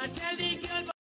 I tell the girl.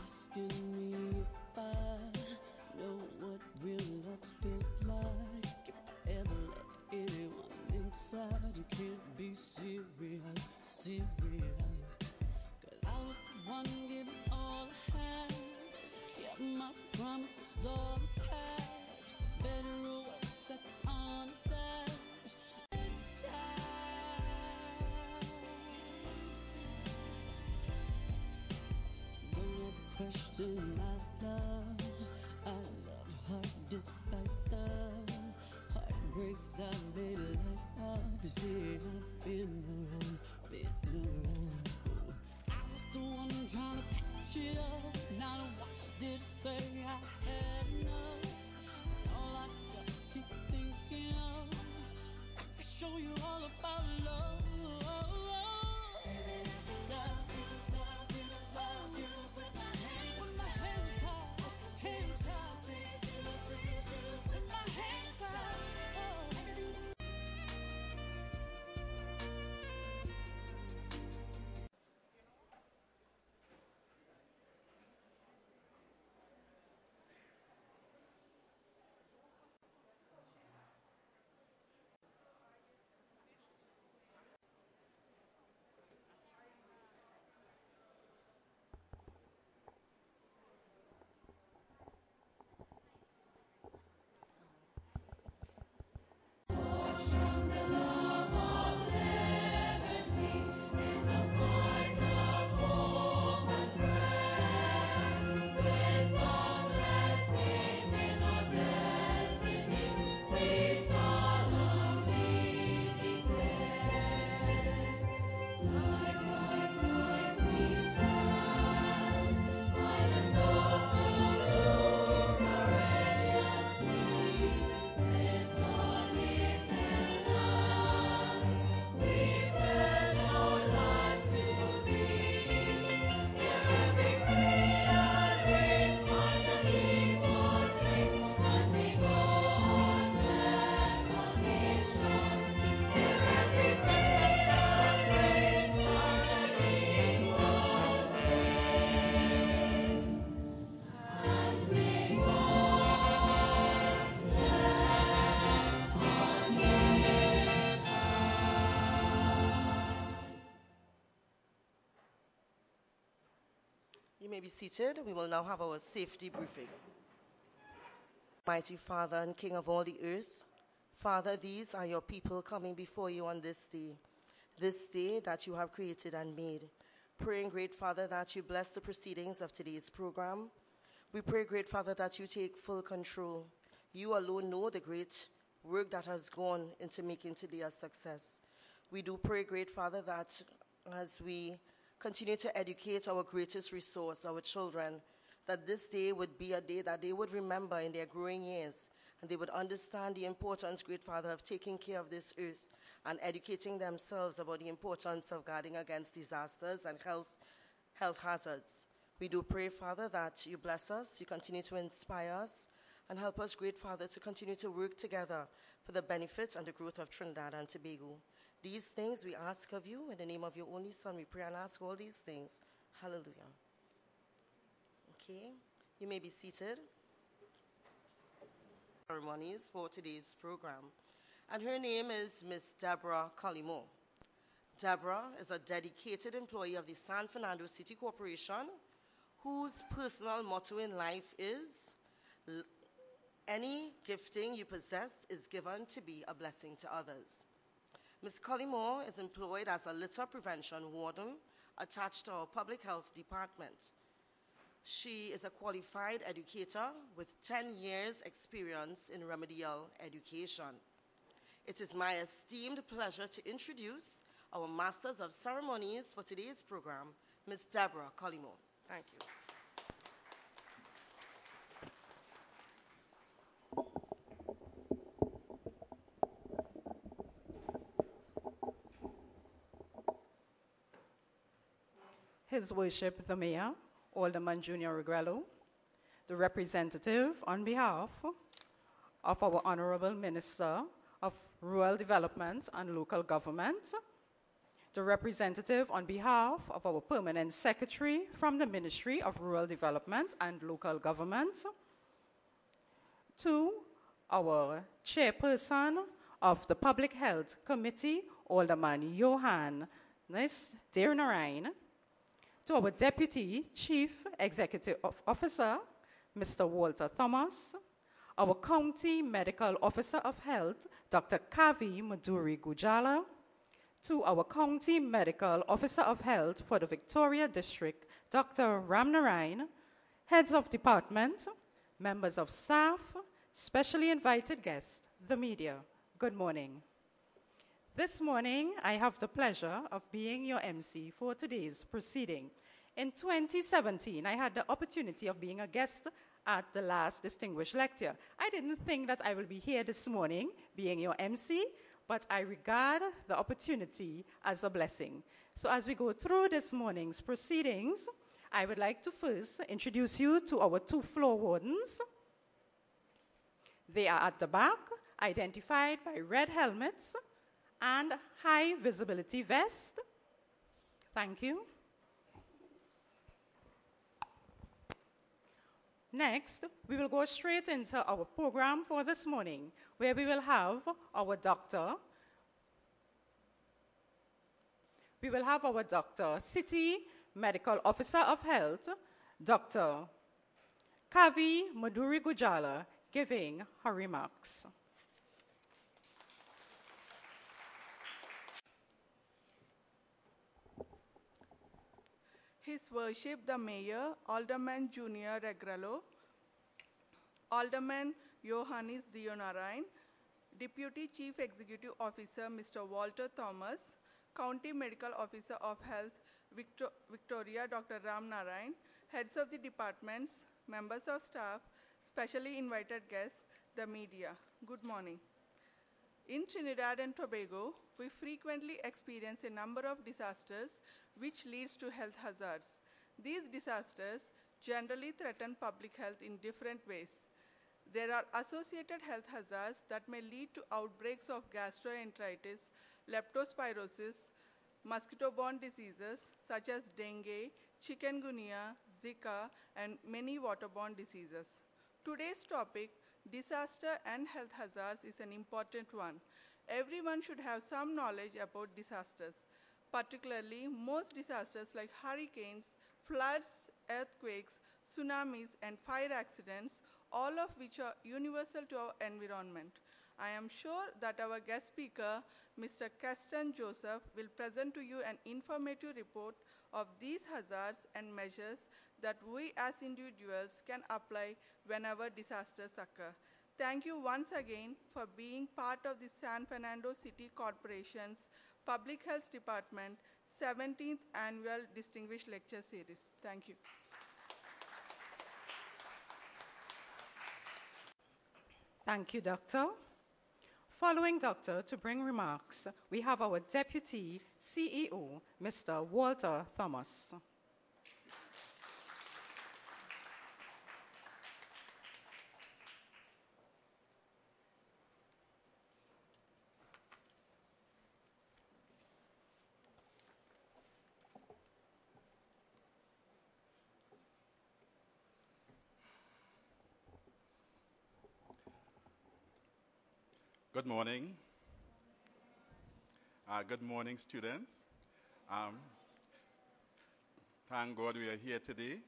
Asking me if I know what real love feels like. If I ever let anyone inside, you can't be serious, serious. Cause I was the one giving all I had, kept my promises all attached. Better away set on that. It's time. Don't ever question my love. I love her despite the heartbreaks I made light of. You see, I've been around, been around. Oh, I was the one trying to patch it up. Now the watch did say I had enough. And all I just keep thinking of, I could show you all about love. Baby, I love you, love you, love you with my hands may be seated. We will now have our safety briefing. Mighty Father and King of all the earth, Father, these are your people coming before you on this day that you have created and made. Praying, great Father, that you bless the proceedings of today's program. We pray, great Father, that you take full control. You alone know the great work that has gone into making today a success. We do pray, great Father, that as we continue to educate our greatest resource, our children, that this day would be a day that they would remember in their growing years, and they would understand the importance, great Father, of taking care of this earth and educating themselves about the importance of guarding against disasters and health hazards. We do pray, Father, that you bless us, you continue to inspire us, and help us, great Father, to continue to work together for the benefit and the growth of Trinidad and Tobago. These things we ask of you in the name of your only Son. We pray and ask all these things. Hallelujah. Okay, you may be seated. Ceremonies for today's program. And her name is Miss Deborah Collimo. Deborah is a dedicated employee of the San Fernando City Corporation, whose personal motto in life is, any gifting you possess is given to be a blessing to others. Ms. Collymore is employed as a litter prevention warden attached to our public health department. She is a qualified educator with 10 years experience in remedial education. It is my esteemed pleasure to introduce our Masters of Ceremonies for today's program, Ms. Deborah Collymore. Thank you. His Worship the Mayor, Alderman Junior Regrello, the representative on behalf of our Honorable Minister of Rural Development and Local Government, the representative on behalf of our Permanent Secretary from the Ministry of Rural Development and Local Government, to our Chairperson of the Public Health Committee, Alderman Johannes Deernarijn, to our Deputy Chief Executive Officer, Mr. Walter Thomas, our County Medical Officer of Health, Dr. Kavi Maduri Gujala, to our County Medical Officer of Health for the Victoria District, Dr. Ramnarayan, heads of department, members of staff, specially invited guests, the media, good morning. This morning, I have the pleasure of being your MC for today's proceeding. In 2017, I had the opportunity of being a guest at the last distinguished lecture. I didn't think that I will be here this morning being your MC, but I regard the opportunity as a blessing. So as we go through this morning's proceedings, I would like to first introduce you to our two floor wardens. They are at the back, identified by red helmets and high visibility vest. Thank you. Next, we will go straight into our program for this morning, where we will have our doctor. We will have our doctor, City Medical Officer of Health, Dr. Kavi Maduri Gujala, giving her remarks. His Worship the Mayor, Alderman Junior Regrello, Alderman Johannes Deernarijn, Deputy Chief Executive Officer Mr. Walter Thomas, County Medical Officer of Health Victoria Dr. Ramnarayan, heads of the departments, members of staff, specially invited guests, the media. Good morning. In Trinidad and Tobago, we frequently experience a number of disasters which leads to health hazards. These disasters generally threaten public health in different ways. There are associated health hazards that may lead to outbreaks of gastroenteritis, leptospirosis, mosquito-borne diseases such as dengue, chikungunya, Zika, and many waterborne diseases. Today's topic, disaster and health hazards, is an important one. Everyone should have some knowledge about disasters. Particularly, most disasters like hurricanes, floods, earthquakes, tsunamis, and fire accidents, all of which are universal to our environment. I am sure that our guest speaker, Mr. Clifton Joseph, will present to you an informative report of these hazards and measures that we as individuals can apply whenever disasters occur. Thank you once again for being part of the San Fernando City Corporation's Public Health Department 17th Annual Distinguished Lecture Series. Thank you. Thank you, Doctor. Following Doctor to bring remarks, we have our Deputy CEO, Mr. Walter Thomas. Good morning. Good morning, students. Thank God we are here today,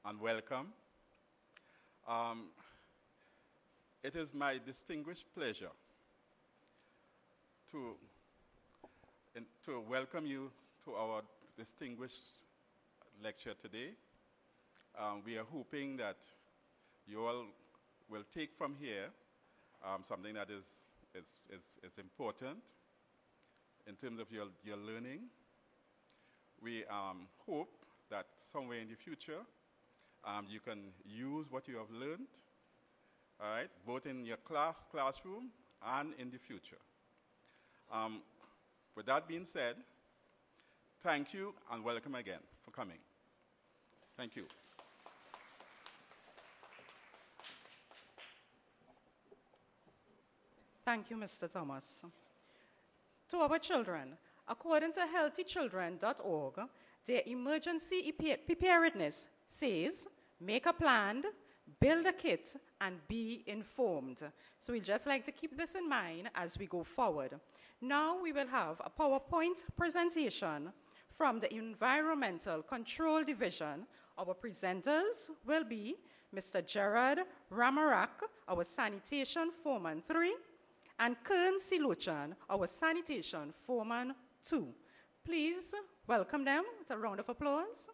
and welcome. It is my distinguished pleasure to welcome you to our distinguished lecture today. We are hoping that you all will take from here something that is important in terms of your learning. We hope that somewhere in the future you can use what you have learned, all right, both in your classroom and in the future. With that being said, thank you and welcome again for coming. Thank you. Thank you, Mr. Thomas. To our children, according to healthychildren.org, their emergency preparedness says, make a plan, build a kit, and be informed. So we'd just like to keep this in mind as we go forward. Now we will have a PowerPoint presentation from the Environmental Control Division. Our presenters will be Mr. Gerard Ramarak, our Sanitation Foreman 3, and Kern Silochan, our Sanitation Foreman 2. Please welcome them with a round of applause.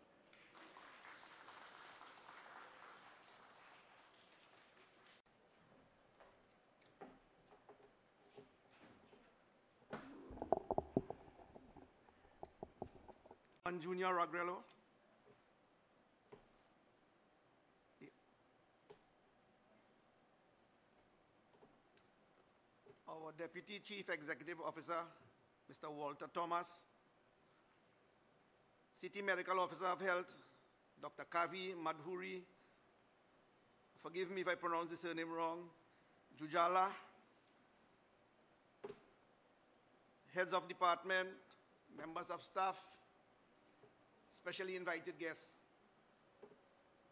And Junior Ragrello. Our Deputy Chief Executive Officer, Mr. Walter Thomas. City Medical Officer of Health, Dr. Kavi Madhuri. Forgive me if I pronounce the surname wrong. Jujala. Heads of department, members of staff, specially invited guests.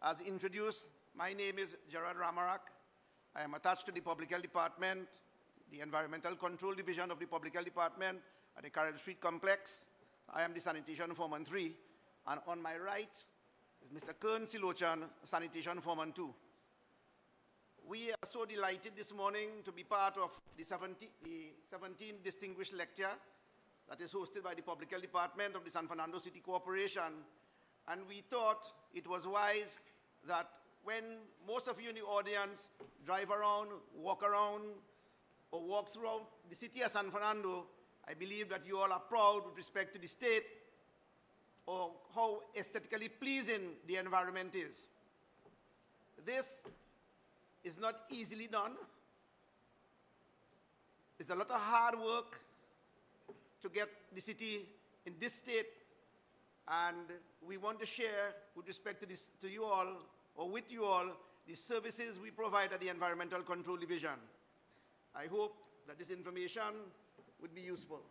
As introduced, my name is Gerard Ramarak. I am attached to the Public Health Department, the Environmental Control Division of the Public Health Department at the Carrel Street Complex. I am the Sanitation Foreman 3. And on my right is Mr. Kern Silochan, Sanitation Foreman 2. We are so delighted this morning to be part of the 17th Distinguished Lecture that is hosted by the Public Health Department of the San Fernando City Corporation. And we thought it was wise that when most of you in the audience drive around, walk around, or walk throughout the city of San Fernando, I believe that you all are proud with respect to the state or how aesthetically pleasing the environment is. This is not easily done. It's a lot of hard work to get the city in this state, and we want to share with respect to this, to you all, or with you all, the services we provide at the Environmental Control Division. I hope that this information would be useful.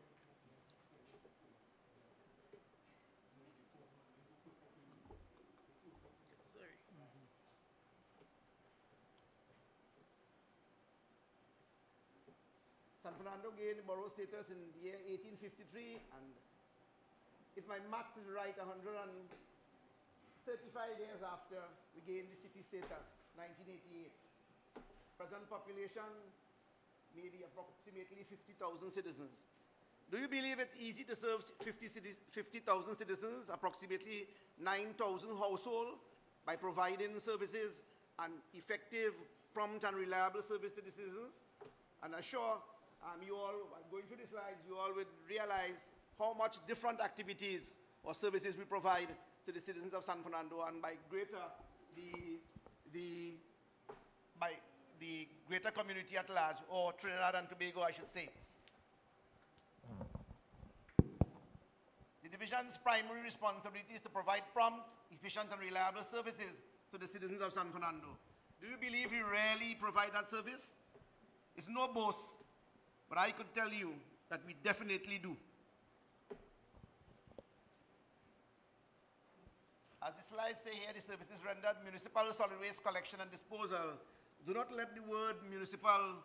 San Fernando gained borough status in the year 1853, and if my math is right, 150 35 years after we gained the city status, 1988. Present population, maybe approximately 50,000 citizens. Do you believe it's easy to serve 50,000 citizens, approximately 9,000 households, by providing services and effective, prompt and reliable service to the citizens? And I'm sure you all, going through the slides, you all would realize how much different activities or services we provide to the citizens of San Fernando, and by the greater community at large, or Trinidad and Tobago, I should say. The division's primary responsibility is to provide prompt, efficient, and reliable services to the citizens of San Fernando. Do you believe we really provide that service? It's no boast, but I could tell you that we definitely do. As the slides say here, the services rendered: municipal solid waste collection and disposal. Do not let the word municipal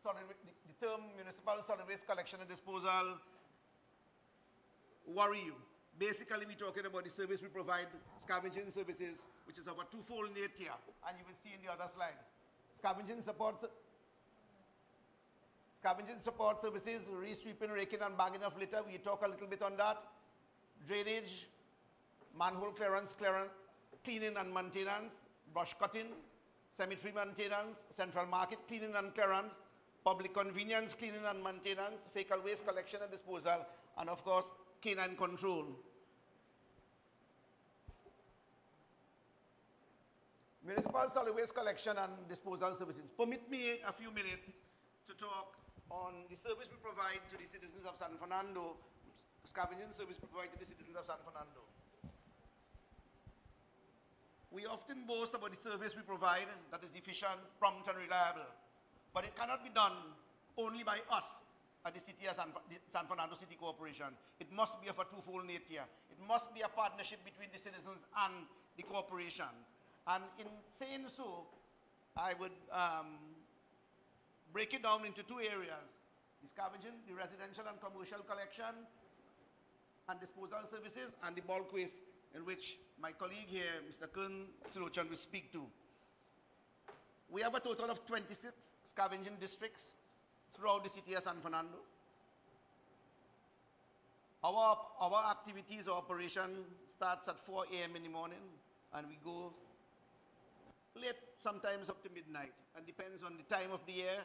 solid, the term municipal solid waste collection and disposal worry you. Basically, we're talking about the service we provide, scavenging services, which is of a twofold nature, and you will see in the other slide. Scavenging support services, re-sweeping, raking, and bagging of litter. We talk a little bit on that. Drainage, manhole clearance, cleaning and maintenance, brush cutting, cemetery maintenance, central market cleaning and clearance, public convenience cleaning and maintenance, fecal waste collection and disposal, and of course, canine control. Municipal solid waste collection and disposal services. Permit me a few minutes to talk on the service we provide to the citizens of San Fernando, scavenging service we provide to the citizens of San Fernando. We often boast about the service we provide that is efficient, prompt, and reliable, but it cannot be done only by us at the city of San Fernando City Corporation. It must be of a twofold nature. It must be a partnership between the citizens and the corporation. And in saying so, I would break it down into two areas: the scavenging, the residential and commercial collection and disposal services, and the bulk waste, in which my colleague here, Mr. Kern Silochan, will speak to. We have a total of 26 scavenging districts throughout the city of San Fernando. Our activities or operation starts at 4 a.m. in the morning, and we go late, sometimes up to midnight, and depends on the time of the year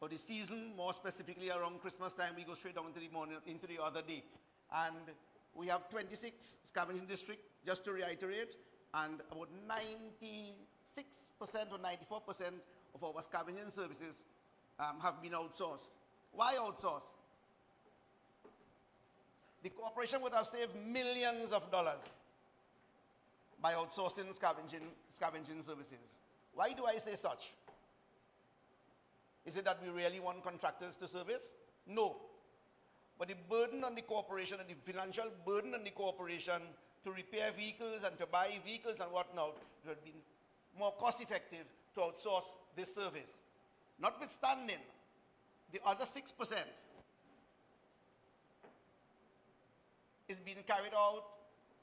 or the season. More specifically, around Christmas time, we go straight down into the morning, into the other day. And we have 26 scavenging districts, just to reiterate, and about 96% or 94% of our scavenging services have been outsourced. Why outsource? The corporation would have saved millions of dollars by outsourcing scavenging services. Why do I say such? Is it that we really want contractors to service? No. But the burden on the corporation, and the financial burden on the corporation to repair vehicles and to buy vehicles and whatnot, it would have been more cost effective to outsource this service. Notwithstanding, the other 6% is being carried out,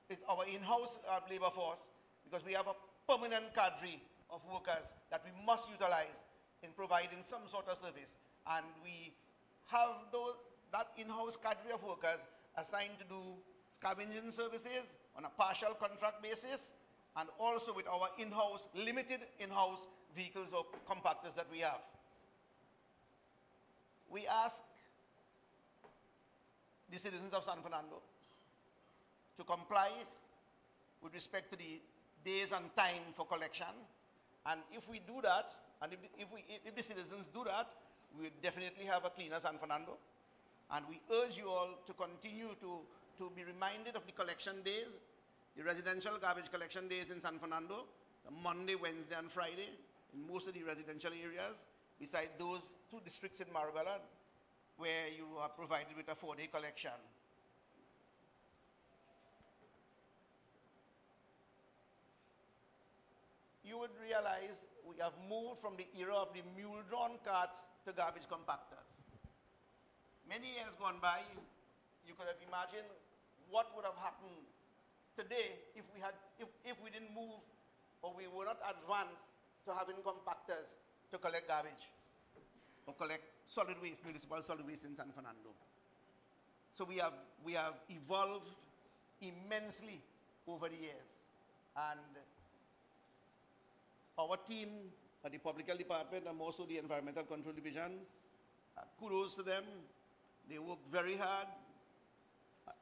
is our in-house labor force, because we have a permanent cadre of workers that we must utilize in providing some sort of service. And we have that in-house cadre of workers assigned to do scavenging services on a partial contract basis, and also with our in-house, limited in-house vehicles or compactors that we have. We ask the citizens of San Fernando to comply with respect to the days and time for collection. And if we do that, and if the citizens do that, we will definitely have a cleaner San Fernando. And we urge you all to continue to be reminded of the collection days, the residential garbage collection days in San Fernando, Monday, Wednesday, and Friday in most of the residential areas, besides those 2 districts in Marabella where you are provided with a 4-day collection. You would realize we have moved from the era of the mule-drawn carts to garbage compactors. Many years gone by, you could have imagined what would have happened today, if we didn't move or we were not advanced to having compactors to collect garbage or collect solid waste, municipal solid waste in San Fernando. So we have evolved immensely over the years. And our team at the Public Health Department and also the Environmental Control Division, kudos to them. They work very hard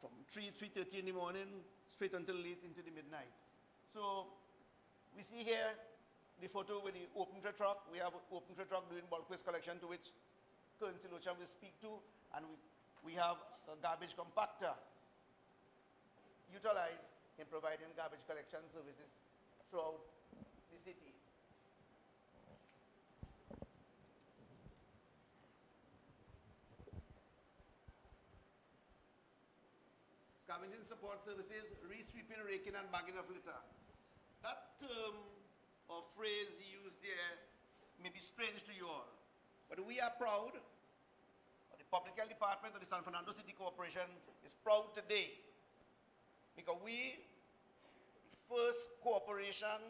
from 3:30 in the morning straight until late into the midnight. So we see here the photo with the open tray truck. We have an open tray truck doing bulk waste collection, to which Colonel Silocha will speak to, and we have a garbage compactor utilized in providing garbage collection services throughout the city. Scavenging support services, re-sweeping, raking, and bagging of litter. That term or phrase used there may be strange to you all, but we are proud, or the Public Health Department of the San Fernando City Corporation is proud today, because we, the first corporation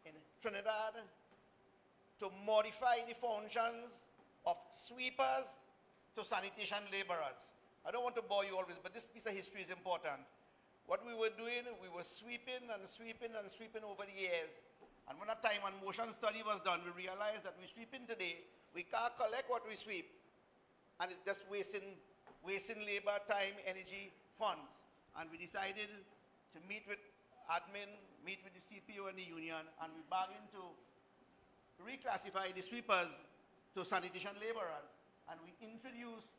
in Trinidad to modify the functions of sweepers to sanitation laborers. I don't want to bore you always, but this piece of history is important. What we were doing, we were sweeping and sweeping and sweeping over the years. And when a time and motion study was done, we realized that we're sweeping today, we can't collect what we sweep. And it's just wasting labor, time, energy, funds. And we decided to meet with admin, meet with the CPO and the union, and we bargained to reclassify the sweepers to sanitation laborers. And we introduced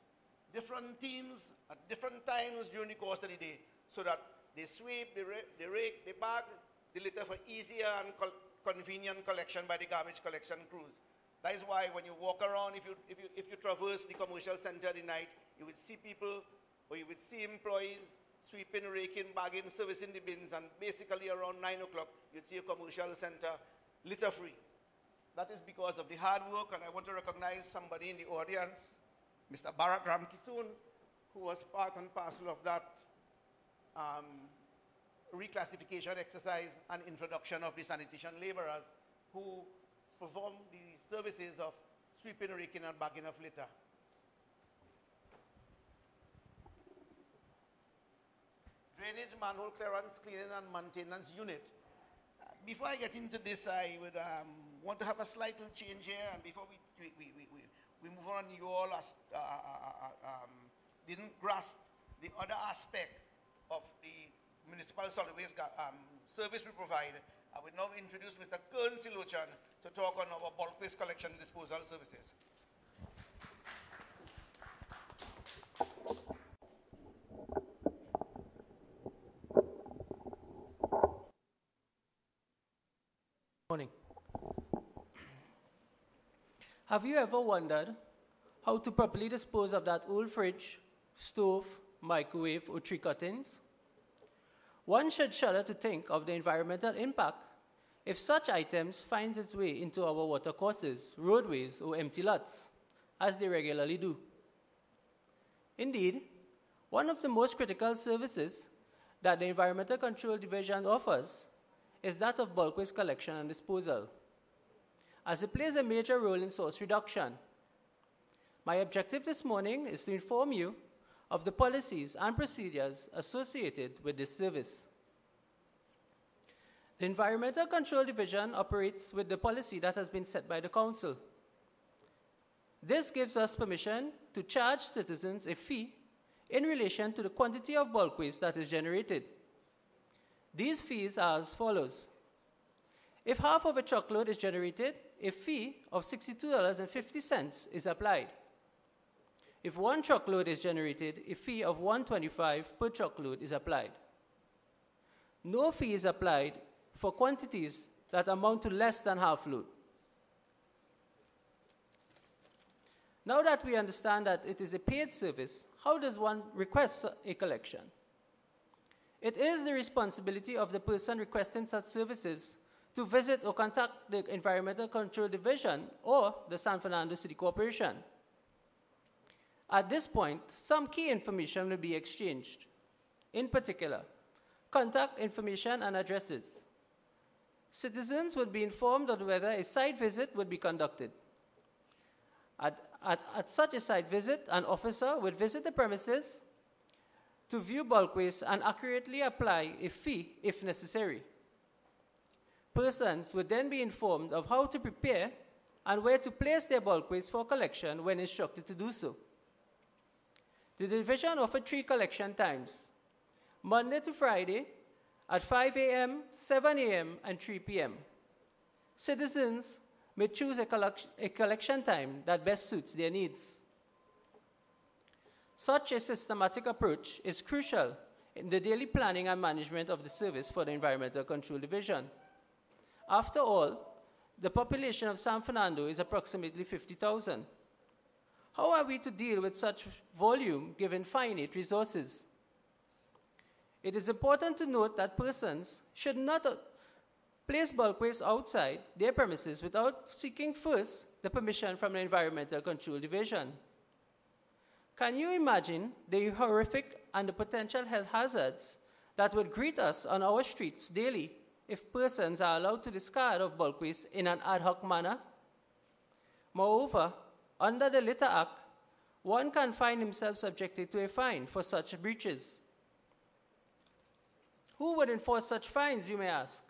different teams at different times during the course of the day, so that they sweep, they rake, they bag the litter for easier and convenient collection by the garbage collection crews. That is why when you walk around, if you traverse the commercial center at the night, you would see people, or you would see employees sweeping, raking, bagging, servicing the bins, and basically around 9 o'clock, you'd see a commercial center litter-free. That is because of the hard work, and I want to recognize somebody in the audience, Mr. Bharat Ramkisoon, who was part and parcel of that reclassification exercise and introduction of the sanitation laborers who perform the services of sweeping, raking, and bagging of litter. Drainage, manhole clearance, cleaning, and maintenance unit. Before I get into this, I would want to have a slight little change here, and before we move on, you all didn't grasp the other aspect of the municipal solid waste service we provide. I will now introduce Mr. Colonel Silocha to talk on our bulk waste collection and disposal services. Morning. Have you ever wondered how to properly dispose of that old fridge, stove, microwave, or tree cuttings? One should shudder to think of the environmental impact if such items finds its way into our watercourses, roadways, or empty lots, as they regularly do. Indeed, one of the most critical services that the Environmental Control Division offers is that of bulk waste collection and disposal, as it plays a major role in source reduction. My objective this morning is to inform you of the policies and procedures associated with this service. The Environmental Control Division operates with the policy that has been set by the Council. This gives us permission to charge citizens a fee in relation to the quantity of bulk waste that is generated. These fees are as follows. If half of a truckload is generated, a fee of $62.50 is applied. If one truckload is generated, a fee of $1.25 per truckload is applied. No fee is applied for quantities that amount to less than half load. Now that we understand that it is a paid service, how does one request a collection? It is the responsibility of the person requesting such services to visit or contact the Environmental Control Division or the San Fernando City Corporation. At this point, some key information will be exchanged. In particular, contact information and addresses. Citizens would be informed of whether a site visit would be conducted. At such a site visit, an officer would visit the premises to view bulk waste and accurately apply a fee if necessary. Persons would then be informed of how to prepare and where to place their bulk waste for collection when instructed to do so. The division offered 3 collection times: Monday to Friday at 5 a.m., 7 a.m., and 3 p.m. Citizens may choose a collection time that best suits their needs. Such a systematic approach is crucial in the daily planning and management of the service for the Environmental Control Division. After all, the population of San Fernando is approximately 50,000. How are we to deal with such volume given finite resources? It is important to note that persons should not place bulk waste outside their premises without seeking first the permission from the Environmental Control Division. Can you imagine the horrific and the potential health hazards that would greet us on our streets daily if persons are allowed to discard of bulk waste in an ad hoc manner? Moreover, under the Litter Act, one can find himself subjected to a fine for such breaches. Who would enforce such fines, you may ask?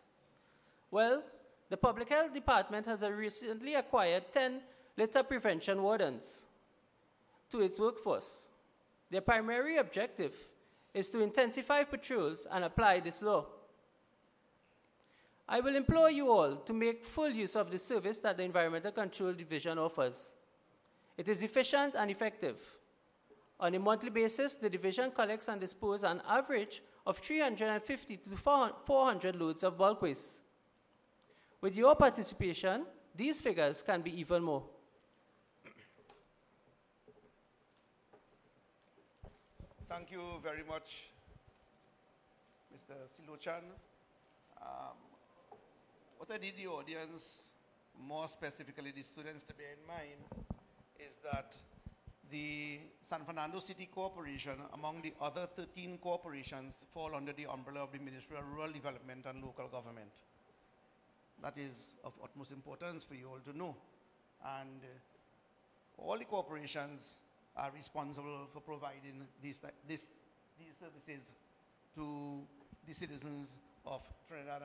Well, the Public Health Department has recently acquired 10 litter prevention wardens to its workforce. Their primary objective is to intensify patrols and apply this law. I will implore you all to make full use of the service that the Environmental Control Division offers. It is efficient and effective. On a monthly basis, the division collects and disposes an average of 350 to 400 loads of bulk waste. With your participation, these figures can be even more. Thank you very much, Mr. Silochan. What I need the audience, more specifically the students, to bear in mind is that the San Fernando City Corporation, among the other 13 corporations, fall under the umbrella of the Ministry of Rural Development and Local Government. That is of utmost importance for you all to know. And all the corporations are responsible for providing these services to the citizens of Trinidad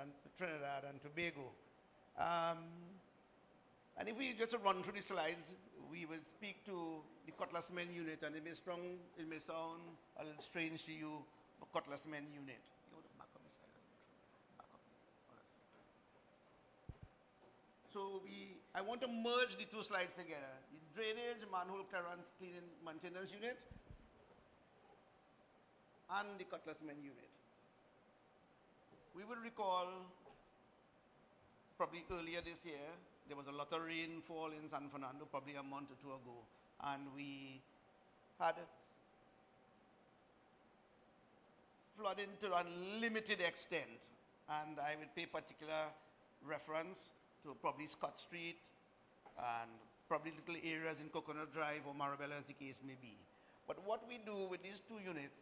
and Tobago. And if we just run through the slides, we will speak to the Cutlass Men Unit, and it may sound a little strange to you, but Cutlass Men Unit. So I want to merge the two slides together. The Drainage, Manhole Clearance, Cleaning, Maintenance Unit, and the Cutlass Men Unit. We will recall, probably earlier this year, there was a lot of rainfall in San Fernando, probably a month or two ago, and we had flooding to a limited extent, and I will pay particular reference to probably Scott Street and probably little areas in Coconut Drive or Marabella, as the case may be. But what we do with these two units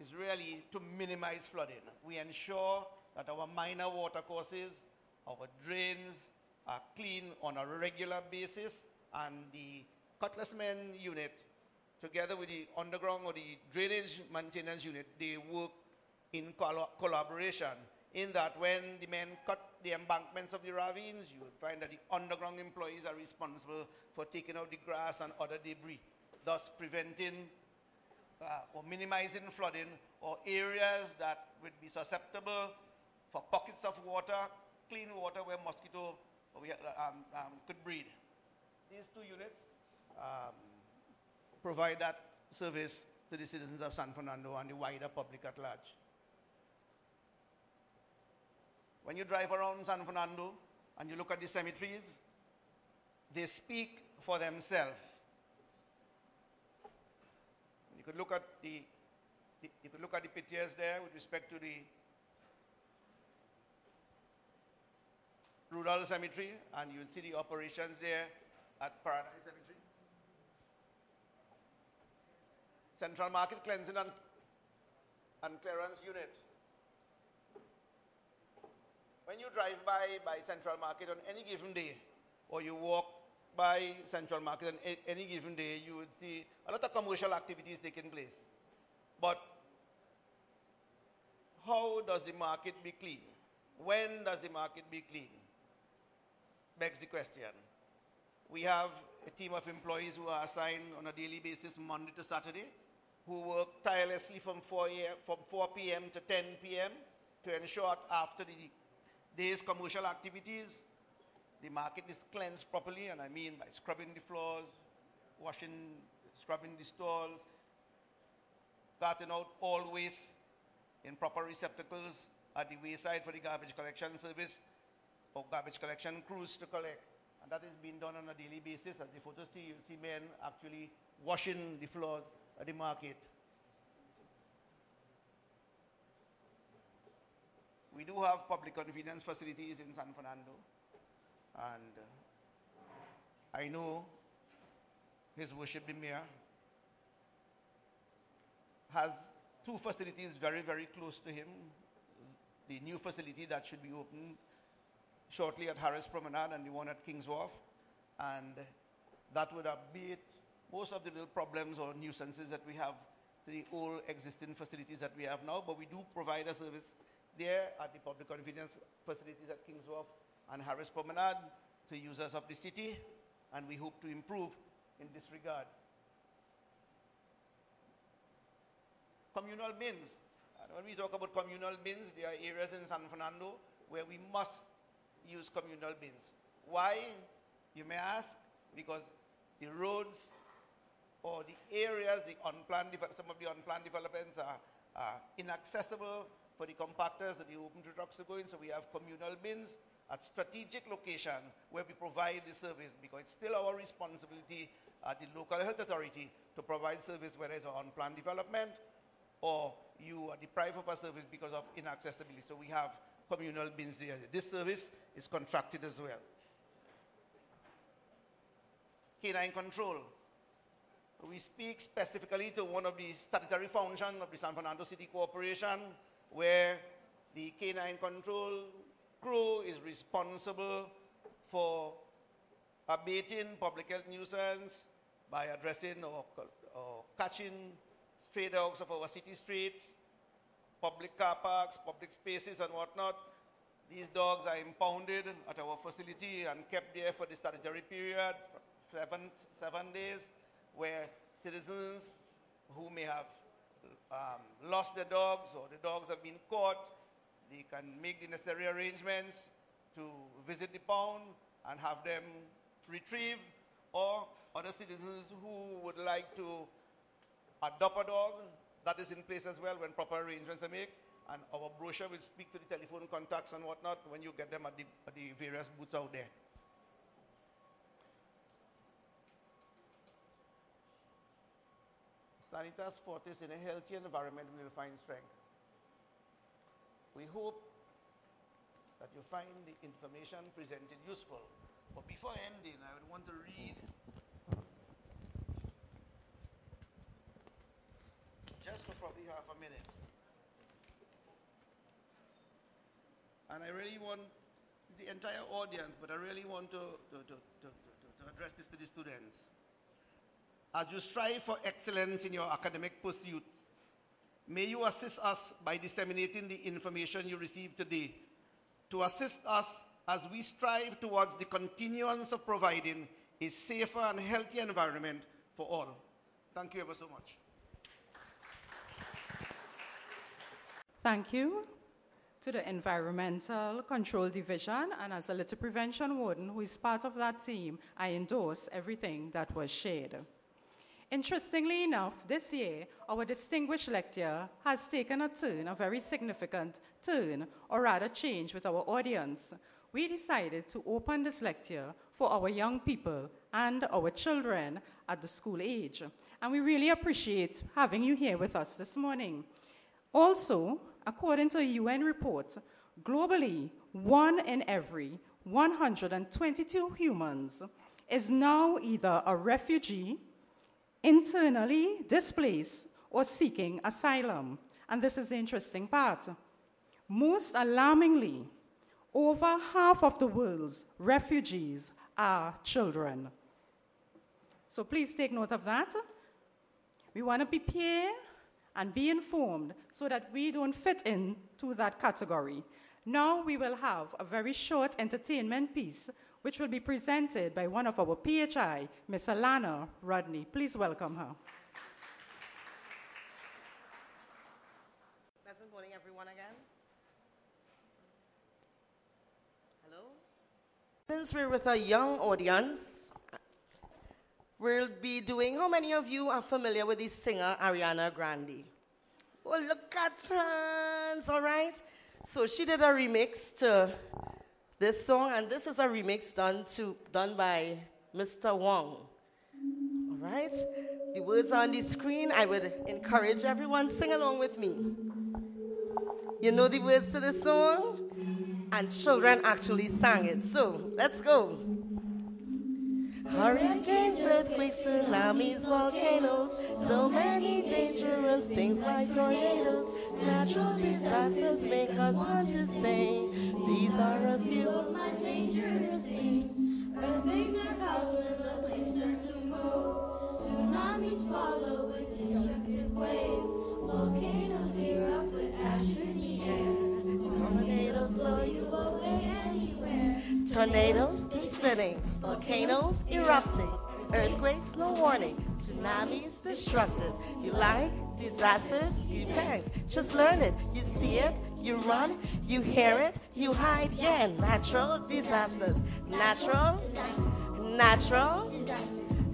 is really to minimize flooding. We ensure that our minor water courses, our drains are clean on a regular basis, and the Cutlass Men Unit, together with the underground or the Drainage Maintenance Unit, they work in collaboration, in that when the men cut the embankments of the ravines, you would find that the underground employees are responsible for taking out the grass and other debris, thus preventing or minimizing flooding, or areas that would be susceptible for pockets of water, clean water where mosquito could breed. These two units provide that service to the citizens of San Fernando and the wider public at large. When you drive around San Fernando and you look at the cemeteries, they speak for themselves. You could look at the pictures there with respect to the rural cemetery, and you will see the operations there at Paradise Cemetery. Central Market Cleansing and Clearance Unit. when you drive by Central Market on any given day, or you walk by Central Market on any given day, you would see a lot of commercial activities taking place. But how does the market be clean? When does the market be clean? Begs the question. We have a team of employees who are assigned on a daily basis, Monday to Saturday, who work tirelessly from 4 p.m. to 10 p.m. to ensure after the day's commercial activities, the market is cleansed properly, and I mean by scrubbing the floors, scrubbing the stalls, carting out all waste in proper receptacles at the wayside for the garbage collection service or garbage collection crews to collect. And that is being done on a daily basis. As the photos see, you'll see men actually washing the floors at the market. We do have public convenience facilities in San Fernando. And I know His Worship the Mayor has two facilities very, very close to him. The new facility that should be opened shortly at Harris Promenade and the one at King's Wharf. And that would abate most of the little problems or nuisances that we have to the old existing facilities that we have now. But we do provide a service there at the public convenience facilities at King's Wharf and Harris Promenade to users of the city, and we hope to improve in this regard. Communal bins. And when we talk about communal bins, there are areas in San Fernando where we must use communal bins. Why, you may ask? Because the roads or the areas, some of the unplanned developments are inaccessible for the compactors and the open trucks to go in, so we have communal bins at strategic location where we provide the service, because it's still our responsibility at the local health authority to provide service whether it's an unplanned development or you are deprived of a service because of inaccessibility. So we have communal bins there. This service is contracted as well. Canine control. We speak specifically to one of the statutory functions of the San Fernando City Corporation, where the canine control crew is responsible for abating public health nuisance by addressing or catching stray dogs of our city streets, public car parks, public spaces and whatnot. These dogs are impounded at our facility and kept there for the statutory period, 7 days, where citizens who may have lost their dogs or the dogs have been caught, they can make the necessary arrangements to visit the pound and have them retrieved, or other citizens who would like to adopt a dog, that is in place as well when proper arrangements are made. And our brochure will speak to the telephone contacts and whatnot when you get them at the various booths out there. Sanitas Fortis, in a healthy environment, we will find strength. We hope that you find the information presented useful. But before ending, I would want to read just for probably half a minute. And I really want the entire audience, but I really want to address this to the students. As you strive for excellence in your academic pursuit, may you assist us by disseminating the information you receive today to assist us as we strive towards the continuance of providing a safer and healthier environment for all. Thank you ever so much. Thank you to the Environmental Control Division, and as a litter prevention warden who is part of that team, I endorse everything that was shared. Interestingly enough, this year, our distinguished lecture has taken a turn, a very significant turn, or rather change with our audience. We decided to open this lecture for our young people and our children at the school age. And we really appreciate having you here with us this morning. Also, according to a UN report, globally, 1 in every 122 humans is now either a refugee, internally displaced, or seeking asylum. And this is the interesting part. Most alarmingly, over half of the world's refugees are children. So please take note of that. We want to prepare and be informed so that we don't fit into that category. Now we will have a very short entertainment piece which will be presented by one of our PHI, Ms. Alana Rodney. Please welcome her. Pleasant morning, everyone, again. Hello. Since we're with a young audience, we'll be doing, how many of you are familiar with the singer Ariana Grande? Oh, look at hands, all right? So she did a remix to this song, and this is a remix done by Mr. Wong. All right? The words are on the screen. I would encourage everyone, sing along with me. You know the words to the song? And children actually sang it. So, let's go. Hurricanes, earthquakes, tsunamis, volcanoes, so many dangerous things like tornadoes. Natural disasters make us want to sing. These are a few of my dangerous things. Earthquakes are caused when the plates start to move. Tsunamis follow with destructive waves. Volcanoes erupt with ash in the air. Tornadoes blow you away anywhere. Tornadoes, they're spinning. Volcanoes erupting. Earthquakes, no warning. Tsunamis, destructive. You like disasters? You thanks. Just learn it. You see it, you run, you hear it, you hide. Yeah, natural disasters. Natural, natural,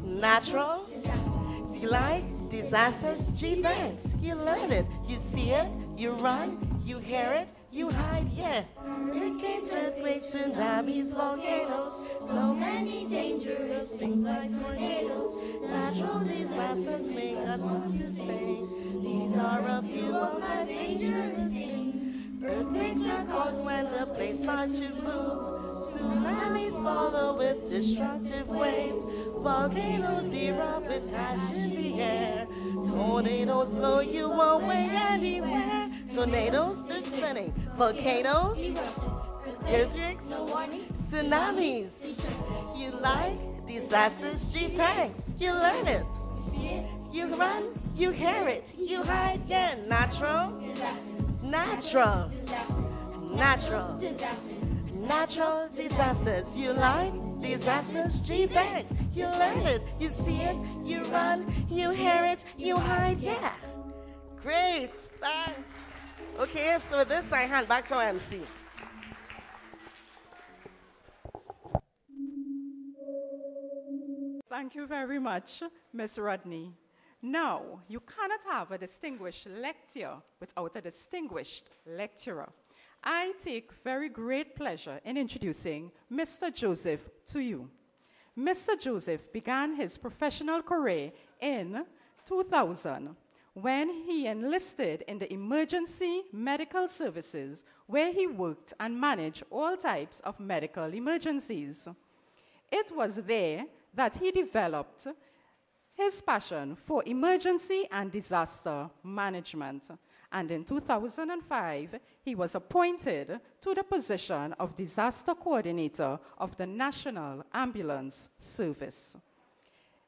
natural. Do you like disasters? Gee, thanks. You learn it. You see it, you run, you hear it, you hide. Yeah. Hurricanes, earthquakes, tsunamis, volcanoes. So many dangerous things like tornadoes. Natural disasters make us want to sing. These are a few of my dangerous things. Earthquakes are caused when the plates start to move. Tsunamis follow with destructive waves. Volcanoes erupt with ash in the air. Tornadoes blow you away anywhere. Tornadoes, they're spinning. Volcanoes, earthquakes, tsunamis. You like disasters? Gee, thanks. You learn it. You run, you hear it, you hide. Yeah, natural, natural, natural, natural disasters. You like disasters? Gee, thanks. You learn it. You see it, you run, you hear it, you hide. Yeah. Great. Thanks. Okay, so with this, I hand back to our MC. Thank you very much, Ms. Rodney. Now, you cannot have a distinguished lecture without a distinguished lecturer. I take very great pleasure in introducing Mr. Joseph to you. Mr. Joseph began his professional career in 2000 when he enlisted in the emergency medical services, where he worked and managed all types of medical emergencies. It was there that he developed his passion for emergency and disaster management. And in 2005, he was appointed to the position of disaster coordinator of the National Ambulance Service.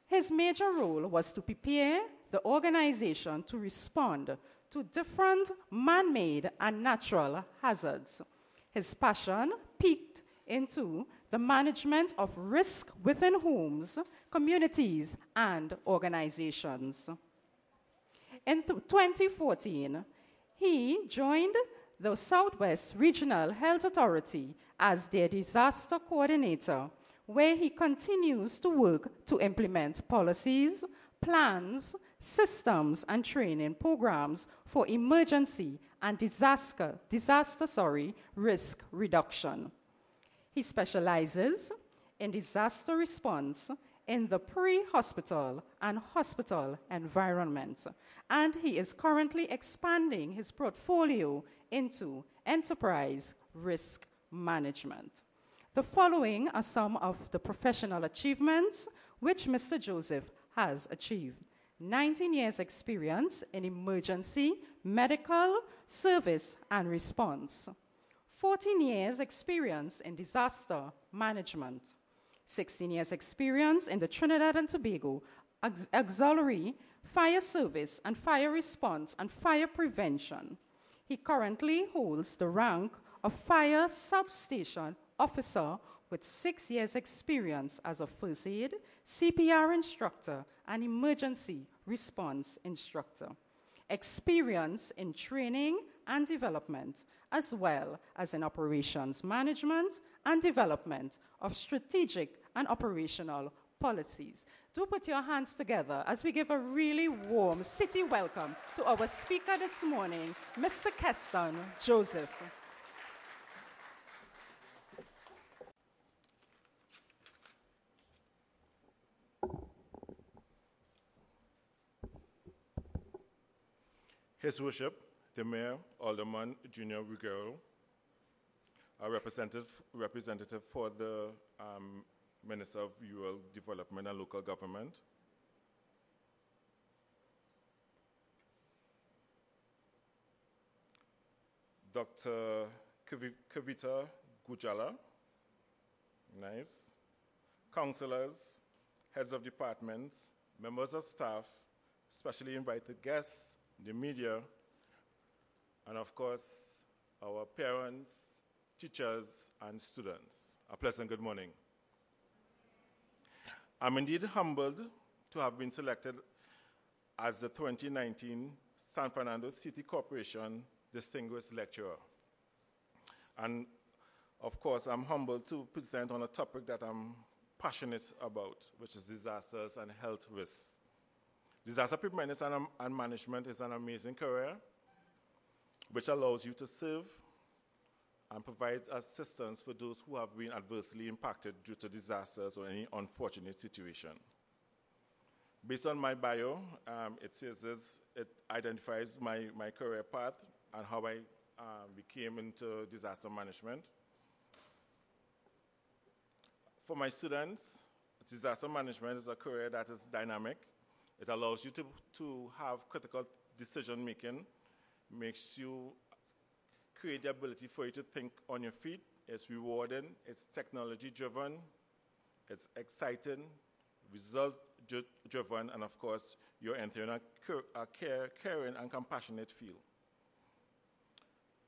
His major role was to prepare the organization to respond to different man-made and natural hazards. His passion peaked into the management of risk within homes, communities, and organizations. In 2014, he joined the Southwest Regional Health Authority as their disaster coordinator, where he continues to work to implement policies, plans, systems, and training programs for emergency and disaster risk reduction. He specializes in disaster response in the pre-hospital and hospital environment, and he is currently expanding his portfolio into enterprise risk management. The following are some of the professional achievements which Mr. Joseph has achieved. 19 years experience in emergency, medical, service, and response. 14 years experience in disaster management, 16 years experience in the Trinidad and Tobago Auxiliary Fire Service and Fire Response and Fire Prevention. He currently holds the rank of Fire Substation Officer with 6 years experience as a first aid, CPR instructor, and emergency response instructor. Experience in training and development, as well as in operations management and development of strategic and operational policies. Do put your hands together as we give a really warm city welcome to our speaker this morning, Mr. Clifton Joseph. His Worship, the Mayor, Alderman Junior Ruggiero, a representative for the Minister of Rural Development and Local Government, Dr. Kavita Gujala, nice, councillors, heads of departments, members of staff, specially invited guests, the media, and of course, our parents, teachers, and students. A pleasant good morning. I'm indeed humbled to have been selected as the 2019 San Fernando City Corporation Distinguished Lecturer. And of course, I'm humbled to present on a topic that I'm passionate about, which is disasters and health risks. Disaster preparedness and management is an amazing career which allows you to serve and provide assistance for those who have been adversely impacted due to disasters or any unfortunate situation. Based on my bio, it identifies my career path and how I became into disaster management. For my students, disaster management is a career that is dynamic. It allows you to have critical decision making, makes you create the ability for you to think on your feet. It's rewarding, it's technology driven, it's exciting, result driven, and of course, you're entering a caring and compassionate field.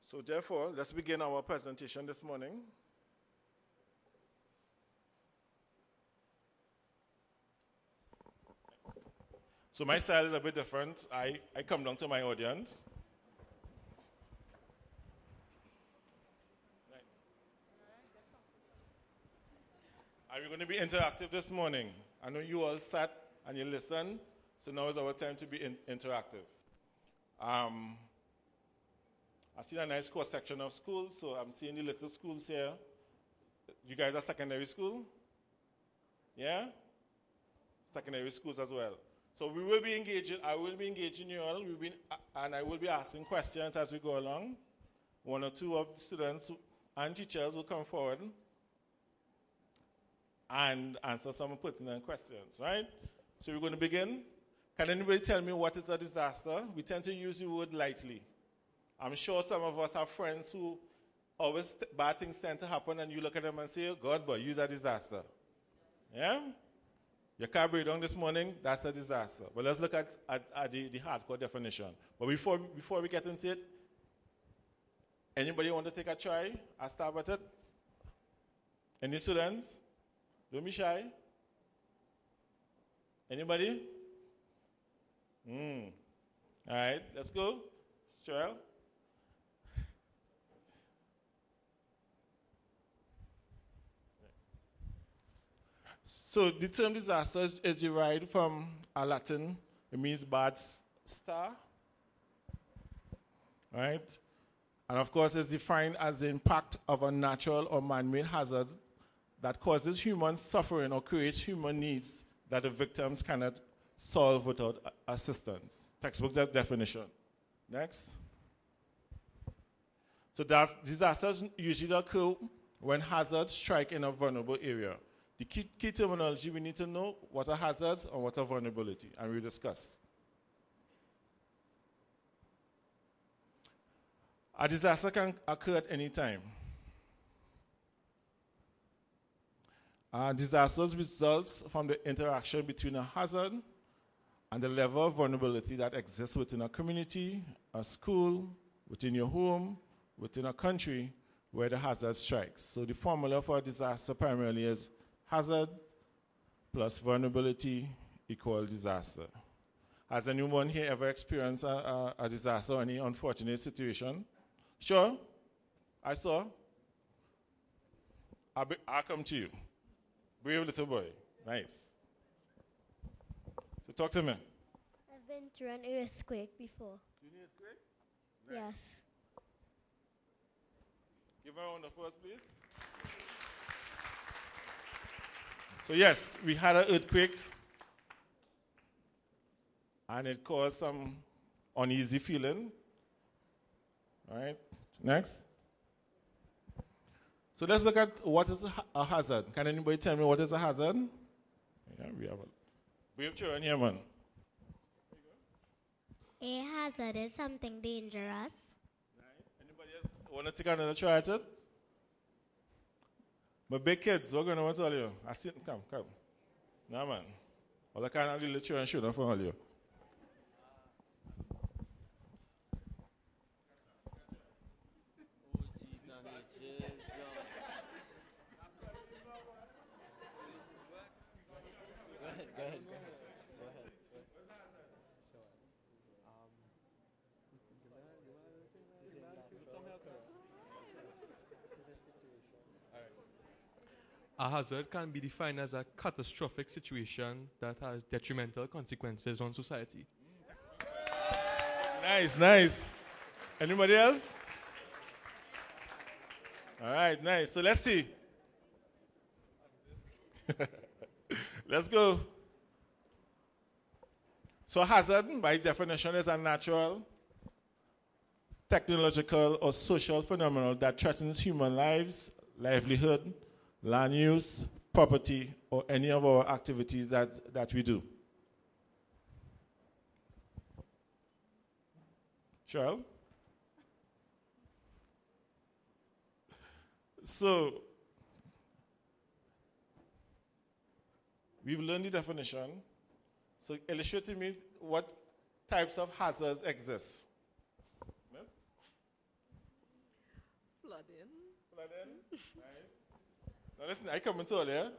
So therefore, let's begin our presentation this morning. So my style is a bit different. I come down to my audience. Are we going to be interactive this morning? I know you all sat and you listen, so now is our time to be interactive. I see a nice cross-section of schools, so I'm seeing the little schools here. You guys are secondary school? Yeah? Secondary schools as well. So we will be engaging, I will be engaging you all, and I will be asking questions as we go along. One or two of the students and teachers will come forward and answer some pertinent questions, right? So we're going to begin. Can anybody tell me what is a disaster? We tend to use the word lightly. I'm sure some of us have friends who always bad things tend to happen and you look at them and say, oh God, boy, use a disaster. Yeah? Your car break down this morning, that's a disaster. But let's look at the hardcore definition. But before we get into it, anybody want to take a try? I'll start with it. Any students? Don't be shy. Anybody? All right, let's go. Cheryl? So the term disaster is derived from a Latin. It means bad star. Right? And of course, it's defined as the impact of a natural or man-made hazard that causes human suffering or creates human needs that the victims cannot solve without assistance. Textbook definition. Next. So disasters usually occur when hazards strike in a vulnerable area. The key terminology, we need to know what are hazards and what are vulnerability, and we'll discuss. A disaster can occur at any time. Disasters results from the interaction between a hazard and the level of vulnerability that exists within a community, a school, within your home, within a country where the hazard strikes. So the formula for a disaster primarily is hazard plus vulnerability equal disaster. Has anyone here ever experienced a disaster or any unfortunate situation? Sure? I saw. I'll come to you. Brave little boy. Nice. So talk to me. I've been through an earthquake before. You need earthquake? Nice. Yes. Give her a round of applause, please. So yes, we had an earthquake, and it caused some uneasy feeling. All right, next. So let's look at what is a hazard. Can anybody tell me what is a hazard? Yeah, we have a brave children here, man. A hazard is something dangerous. Nice. Anybody else want to take another try at it? My big kids, what going on to tell you? I see them, come. Nah, man. All the kind of little children should have for all you. Go ahead. A hazard can be defined as a catastrophic situation that has detrimental consequences on society. Nice. Anybody else? All right, nice. So let's see. Let's go. So hazard, by definition, is a natural, technological, or social phenomenon that threatens human lives, livelihood, land use, property, or any of our activities that we do. Cheryl? So, we've learned the definition. So, illustrate to me what types of hazards exist. No? Flooding. Nice. Now listen, I come and told you,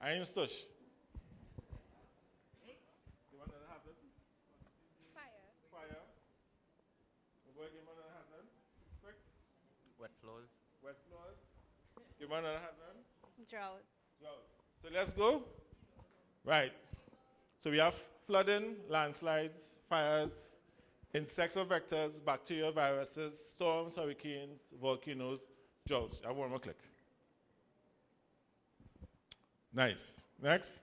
I ain't stush. You want another hazard? Fire. You want another hazard? Quick. Wet floors. You want another hazard? Drought. So let's go. Right. So we have flooding, landslides, fires, insects or vectors, bacteria, viruses, storms, hurricanes, volcanoes, droughts. I have one more click. Nice. Next.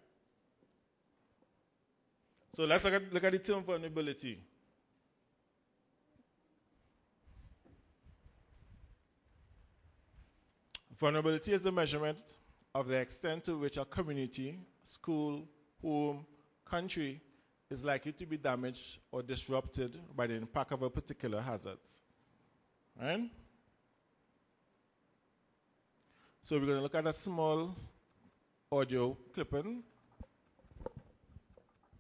So let's look at the term vulnerability. Vulnerability is the measurement of the extent to which a community, school, home, country is likely to be damaged or disrupted by the impact of a particular hazard. Right? So we're going to look at a small audio clipping.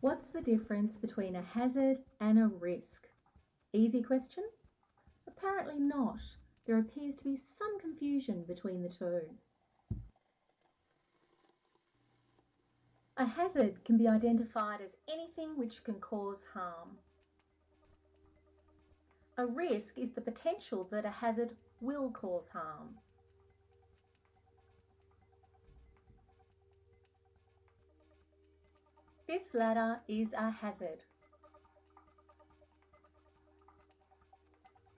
What's the difference between a hazard and a risk? Easy question? Apparently not. There appears to be some confusion between the two. A hazard can be identified as anything which can cause harm. A risk is the potential that a hazard will cause harm. This ladder is a hazard.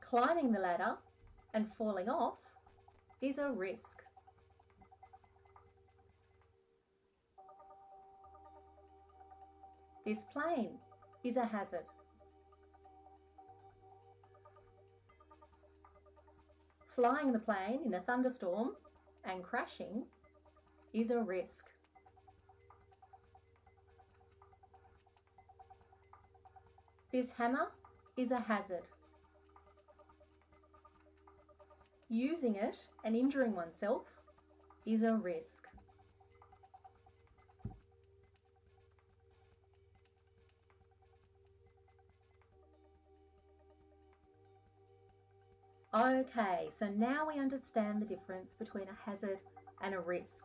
Climbing the ladder and falling off is a risk. This plane is a hazard. Flying the plane in a thunderstorm and crashing is a risk. This hammer is a hazard. Using it and injuring oneself is a risk. Okay, so now we understand the difference between a hazard and a risk.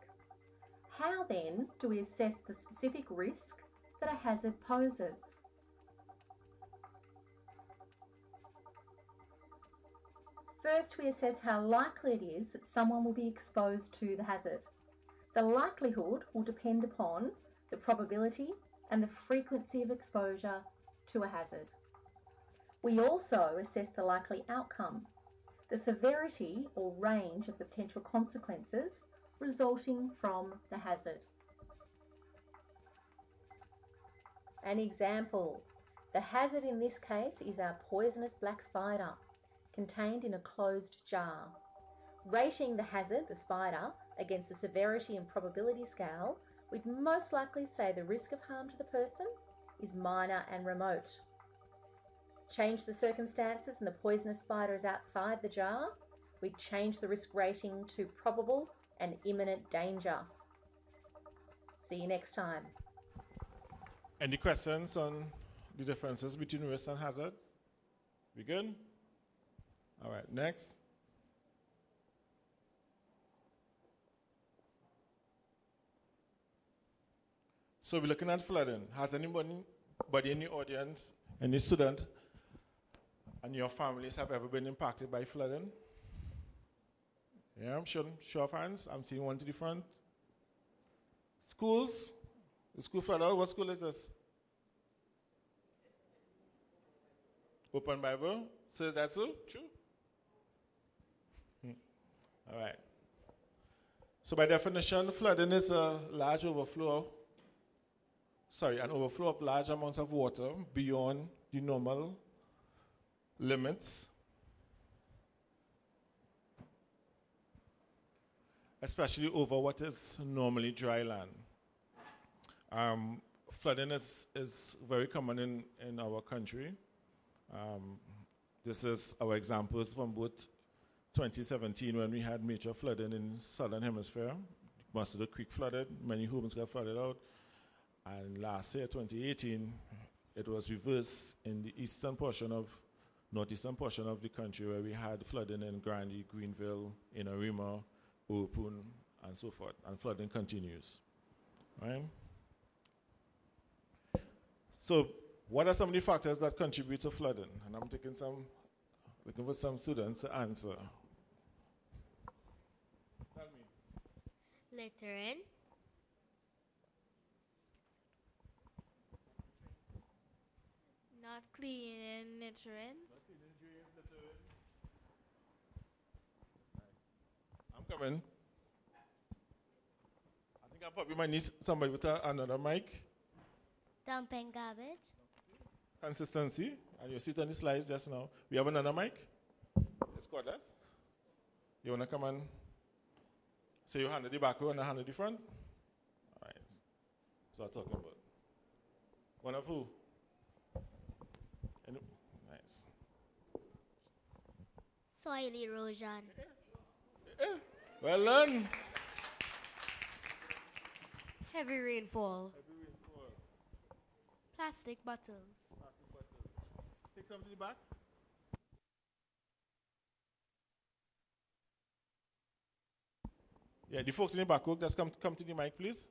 How then do we assess the specific risk that a hazard poses? First, we assess how likely it is that someone will be exposed to the hazard. The likelihood will depend upon the probability and the frequency of exposure to a hazard. We also assess the likely outcome, the severity or range of the potential consequences resulting from the hazard. An example, the hazard in this case is our poisonous black spider, contained in a closed jar. Rating the hazard, the spider, against the severity and probability scale, we'd most likely say the risk of harm to the person is minor and remote. Change the circumstances and the poisonous spider is outside the jar, we'd change the risk rating to probable and imminent danger. See you next time. Any questions on the differences between risk and hazards? We good? All right, next. So we're looking at flooding. Has anybody in the audience, any student, and your families have ever been impacted by flooding? Yeah, I'm sure. Show of hands. I'm seeing one to the front. Schools? The school flooded. What school is this? Open Bible. So is that so? True? All right. So by definition, flooding is a large overflow. An overflow of large amounts of water beyond the normal limits, especially over what is normally dry land. Flooding is very common in our country. This is our examples from both 2017 when we had major flooding in southern hemisphere. Most of the creek flooded, many homes got flooded out. And last year, 2018, it was reversed in the northeastern portion of the country where we had flooding in Grandy, Greenville, in Arima, Open, and so forth. And flooding continues. Right? So, what are some of the factors that contribute to flooding? And I'm looking for some students to answer. Tell me. Littering. Not cleaning littering. I'm coming. I think I probably might need somebody with another mic. Dumping garbage. Consistency. And you see it on the slides just now. We have another mic. It's cordless. You want to come and... So you hand the back row and I hand the front? All right. So I'm talking about. One of who? Nice. Soil erosion. Well done. Heavy rainfall. Plastic bottles. Take some to the back. Yeah, the folks in the back, just come to the mic, please.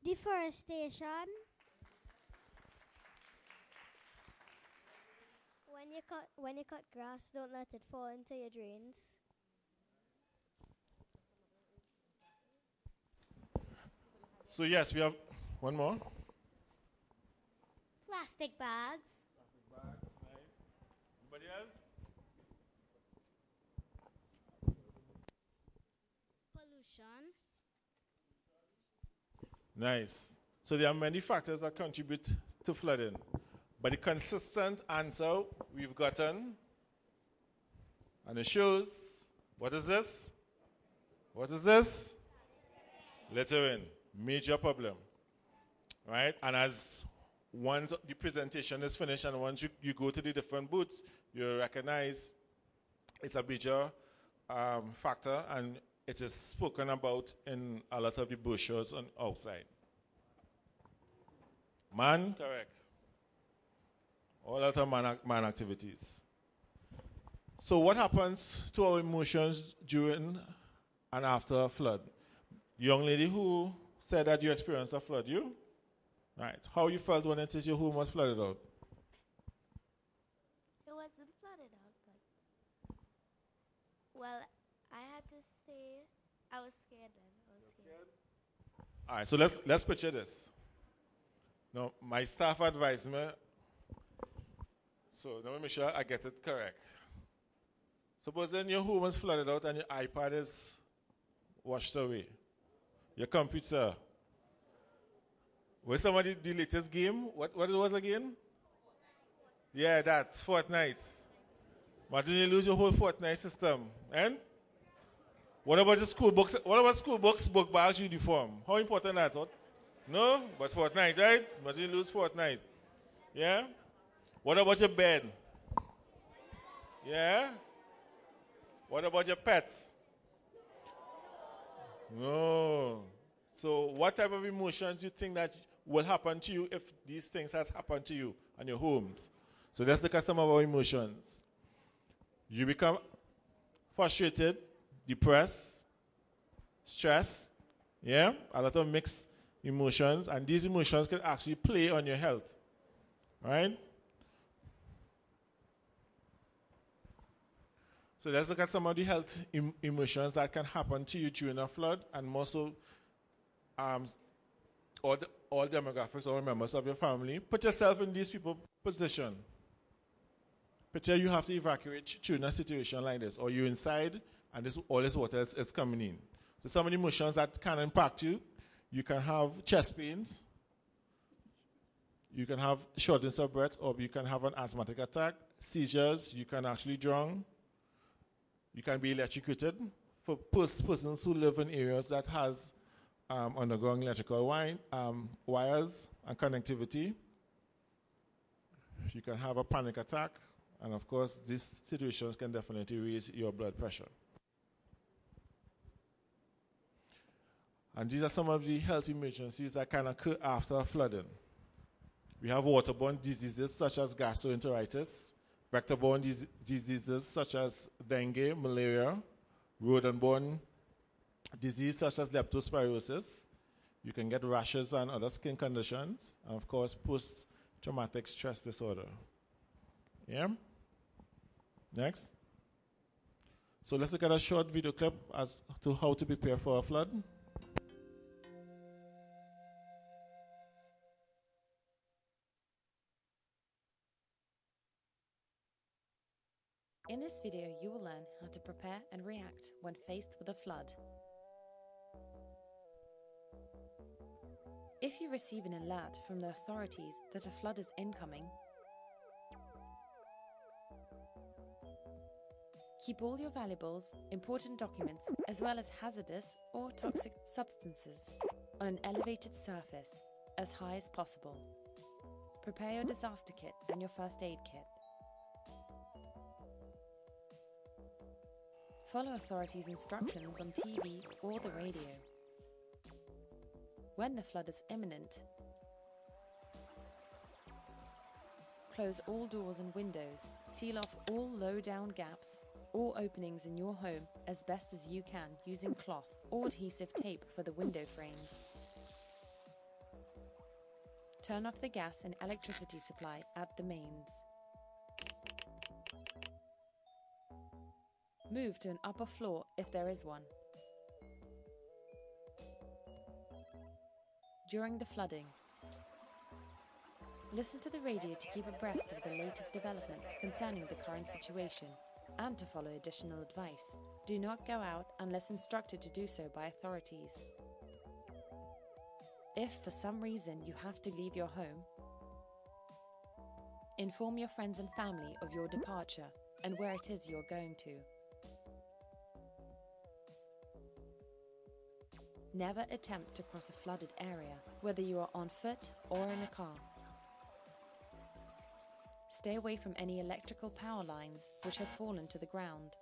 Deforestation. When you cut grass, don't let it fall into your drains. So yes, we have one more. Plastic bags. Plastic bags, nice. Anybody else? Pollution. Nice. So there are many factors that contribute to flooding. But the consistent answer we've gotten, and it shows, what is this? What is this? Littering. Major problem. Right? And as once the presentation is finished and once you go to the different booths, you recognize it's a major factor and it is spoken about in a lot of the brochures on outside. Man, correct. All other man activities. So what happens to our emotions during and after a flood? Young lady who said that you experienced a flood, you? Right. How you felt when it is your home was flooded out? It wasn't flooded out, but well, I had to say I was scared then. I was scared. All right, so let's picture this. Now, my staff advised me, so let me make sure I get it correct. Suppose then your home is flooded out and your iPad is washed away. Your computer. Was somebody the latest game? What it was again? Yeah, that, Fortnite. Imagine you lose your whole Fortnite system. And what about the school books? What about school books, book bags, uniform? How important that? What? No? But Fortnite, right? Imagine you lose Fortnite. Yeah? What about your bed? Yeah? What about your pets? No. So what type of emotions do you think that will happen to you if these things has happened to you and your homes? So let's look at some of our emotions. You become frustrated, depressed, stressed, yeah? A lot of mixed emotions, and these emotions can actually play on your health, right? So let's look at some of the health emotions that can happen to you during a flood, and more so all demographics, all members of your family. Put yourself in these people's position. Picture you have to evacuate during a situation like this, or you're inside and all this water is coming in. So some of the emotions that can impact you, you can have chest pains, you can have shortness of breath, or you can have an asthmatic attack, seizures, you can actually drown, you can be electrocuted. For persons who live in areas that has underground electrical wires and connectivity, you can have a panic attack, and of course these situations can definitely raise your blood pressure. And these are some of the health emergencies that can occur after flooding. We have waterborne diseases such as gastroenteritis, vector-borne diseases such as dengue, malaria, rodent-borne disease such as leptospirosis. You can get rashes and other skin conditions, and of course post-traumatic stress disorder. Yeah? Next. So let's look at a short video clip as to how to prepare for a flood. In this video, you will learn how to prepare and react when faced with a flood. If you receive an alert from the authorities that a flood is incoming, keep all your valuables, important documents, as well as hazardous or toxic substances on an elevated surface as high as possible. Prepare your disaster kit and your first aid kit. Follow authorities' instructions on TV or the radio. When the flood is imminent, close all doors and windows, seal off all low-down gaps or openings in your home as best as you can using cloth or adhesive tape for the window frames. Turn off the gas and electricity supply at the mains. Move to an upper floor if there is one. During the flooding, listen to the radio to keep abreast of the latest developments concerning the current situation and to follow additional advice. Do not go out unless instructed to do so by authorities. If for some reason you have to leave your home, inform your friends and family of your departure and where it is you're going to. Never attempt to cross a flooded area, whether you are on foot or in a car. Stay away from any electrical power lines which have fallen to the ground.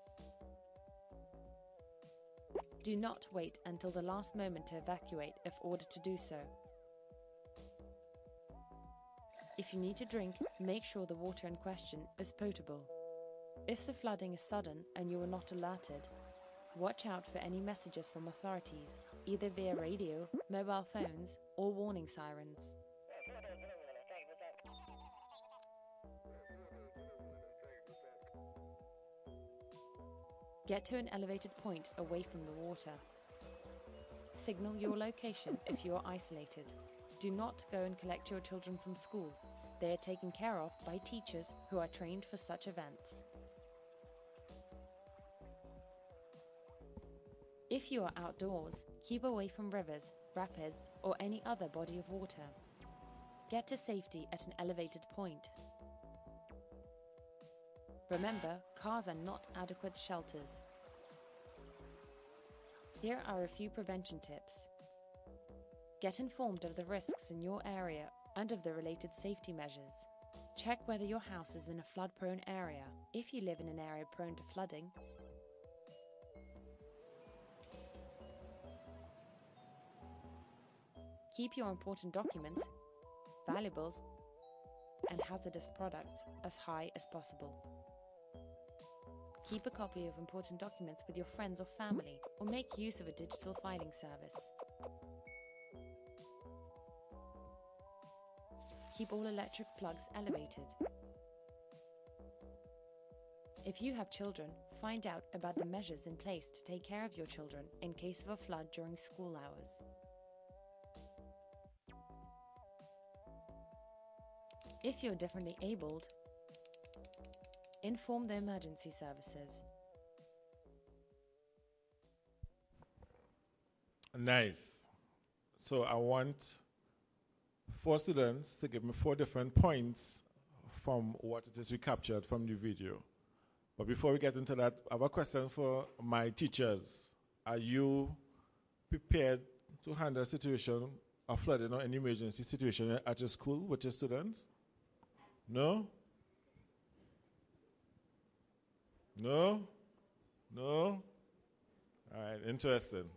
Do not wait until the last moment to evacuate if ordered to do so. If you need to drink, make sure the water in question is potable. If the flooding is sudden and you are not alerted, watch out for any messages from authorities, either via radio, mobile phones, or warning sirens. Get to an elevated point away from the water. Signal your location if you are isolated. Do not go and collect your children from school. They are taken care of by teachers who are trained for such events. If you are outdoors, keep away from rivers, rapids, or any other body of water. Get to safety at an elevated point. Remember, cars are not adequate shelters. Here are a few prevention tips. Get informed of the risks in your area and of the related safety measures. Check whether your house is in a flood-prone area. If you live in an area prone to flooding, keep your important documents, valuables, and hazardous products as high as possible. Keep a copy of important documents with your friends or family, or make use of a digital filing service. Keep all electric plugs elevated. If you have children, find out about the measures in place to take care of your children in case of a flood during school hours. If you're differently abled, inform the emergency services. Nice. So I want 4 students to give me 4 different points from what it is we captured from the video. But before we get into that, I have a question for my teachers. Are you prepared to handle a situation of flooding or any emergency situation at your school with your students? No? No? No? All right, interesting.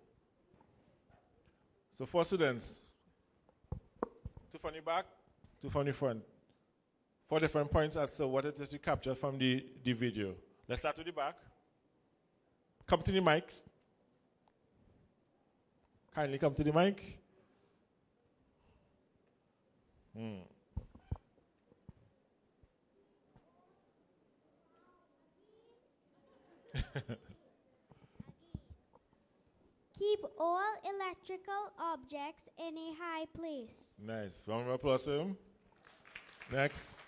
So 4 students. 2 from the back, 2 from the front. 4 different points as to what it is you captured from the video. Let's start with the back. Come to the mic. Kindly come to the mic. Keep all electrical objects in a high place. Nice. One more applause for him. Next.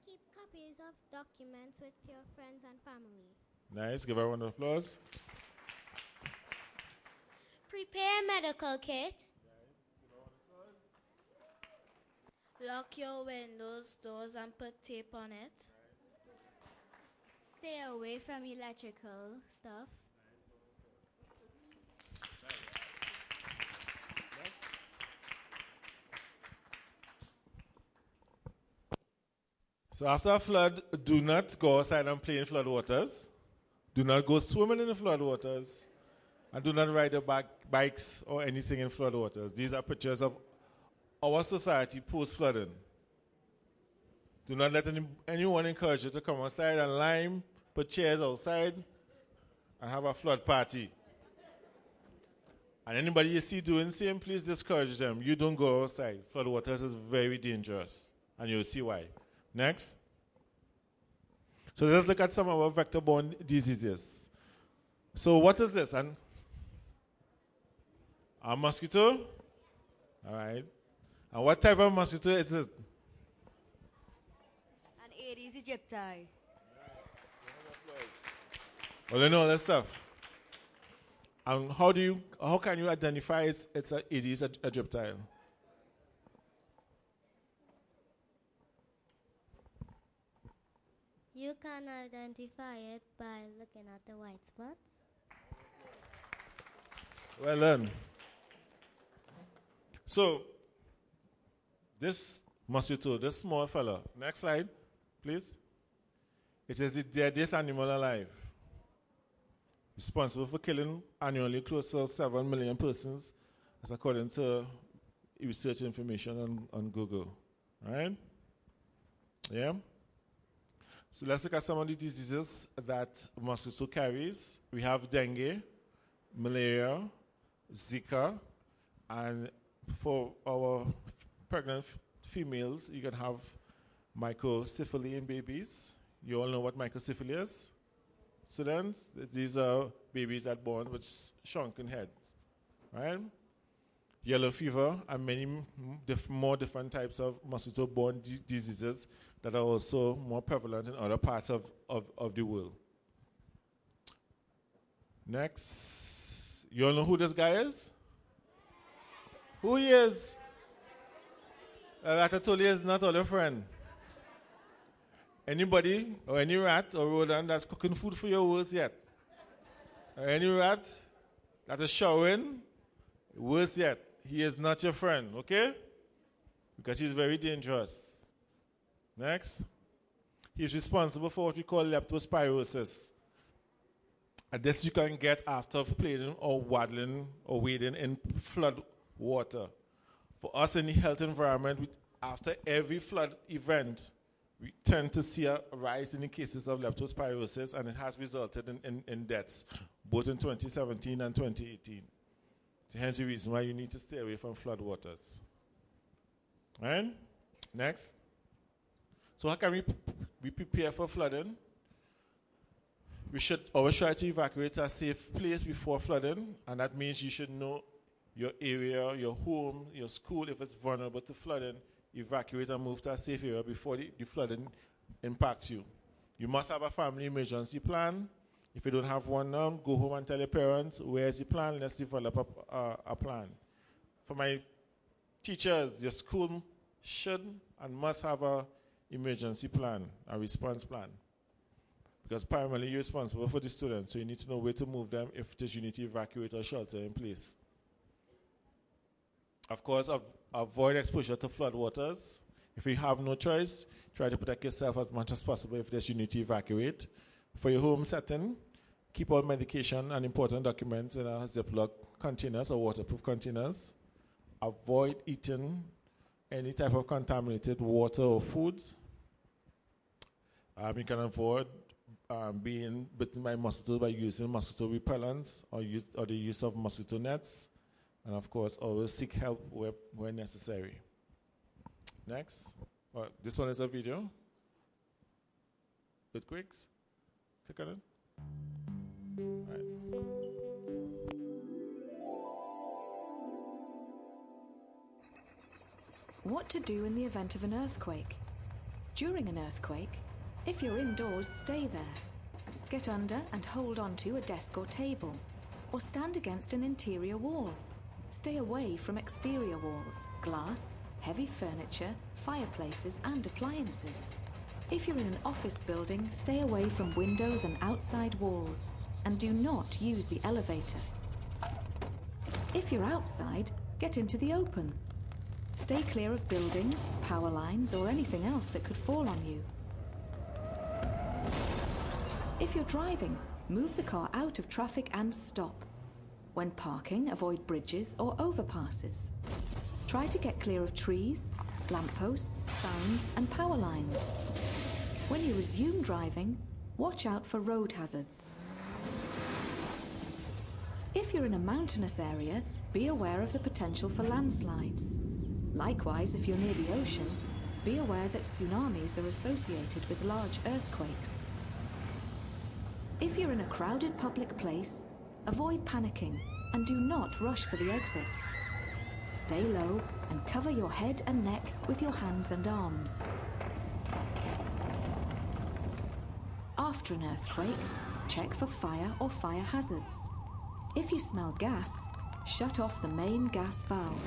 Keep copies of documents with your friends and family. Nice. Give everyone an applause. Prepare a medical kit. Lock your windows, doors, and put tape on it. Stay away from electrical stuff. So after a flood, do not go outside and play in flood waters. Do not go swimming in the flood waters. And do not ride the bikes or anything in flood waters. These are pictures of our society post-flooding. Do not let anyone encourage you to come outside and lime, put chairs outside, and have a flood party. And anybody you see doing the same, please discourage them. You don't go outside. Flood waters is very dangerous, and you'll see why. Next. So let's look at some of our vector-borne diseases. So what is this? A mosquito? All right. And what type of mosquito is it? An Aedes aegypti. Well, you know all that stuff. And how can you identify it's an Aedes aegypti? You can identify it by looking at the white spots. Well done. So, this mosquito, this small fella, next slide, please. It is the deadliest animal alive. Responsible for killing annually close to 7 million persons, as according to research information on Google, right? Yeah? So let's look at some of the diseases that mosquito carries. We have dengue, malaria, Zika, and for our pregnant females, you can have microcephaly in babies. You all know what microcephaly is? Students, these are babies that are born with shrunken heads, right? Yellow fever and many more different types of mosquito-borne diseases that are also more prevalent in other parts of the world. Next, you all know who this guy is? Who he is? Like I told you, is not all your friend. Anybody or any rat or rodent that's cooking food for your worse yet? Or any rat that is showering, worse yet. He is not your friend, okay? Because he's very dangerous. Next. He's responsible for what we call leptospirosis. And this you can get after playing or waddling or wading in flood water. For us in the health environment, after every flood event, we tend to see a rise in the cases of leptospirosis, and it has resulted in deaths, both in 2017 and 2018. So hence the reason why you need to stay away from flood waters. Right? Next. So how can we prepare for flooding? We should always try to evacuate a safe place before flooding, and that means you should know your area, your home, your school, if it's vulnerable to flooding, evacuate and move to a safe area before the flooding impacts you. You must have a family emergency plan. If you don't have one now, go home and tell your parents, where's the plan? Let's develop a plan. For my teachers, your school should and must have an emergency plan, a response plan. Because primarily you're responsible for the students, so you need to know where to move them if it is you need to evacuate or shelter in place. Of course, avoid exposure to flood waters. If you have no choice, try to protect yourself as much as possible if there's you need to evacuate. For your home setting, keep all medication and important documents in a Ziploc containers or waterproof containers. Avoid eating any type of contaminated water or food. You can avoid being bitten by mosquitoes by using mosquito repellents or the use of mosquito nets. And of course, always seek help where necessary. Next. This one is a video. Earthquakes. Click on it. Right. What to do in the event of an earthquake? During an earthquake, if you're indoors, stay there. Get under and hold onto a desk or table, or stand against an interior wall. Stay away from exterior walls, glass, heavy furniture, fireplaces and appliances. If you're in an office building, stay away from windows and outside walls, and do not use the elevator. If you're outside, get into the open. Stay clear of buildings, power lines or anything else that could fall on you. If you're driving, move the car out of traffic and stop. When parking, avoid bridges or overpasses. Try to get clear of trees, lampposts, signs and power lines. When you resume driving, watch out for road hazards. If you're in a mountainous area, be aware of the potential for landslides. Likewise, if you're near the ocean, be aware that tsunamis are associated with large earthquakes. If you're in a crowded public place, avoid panicking and do not rush for the exit. Stay low and cover your head and neck with your hands and arms. After an earthquake, check for fire or fire hazards. If you smell gas, shut off the main gas valve.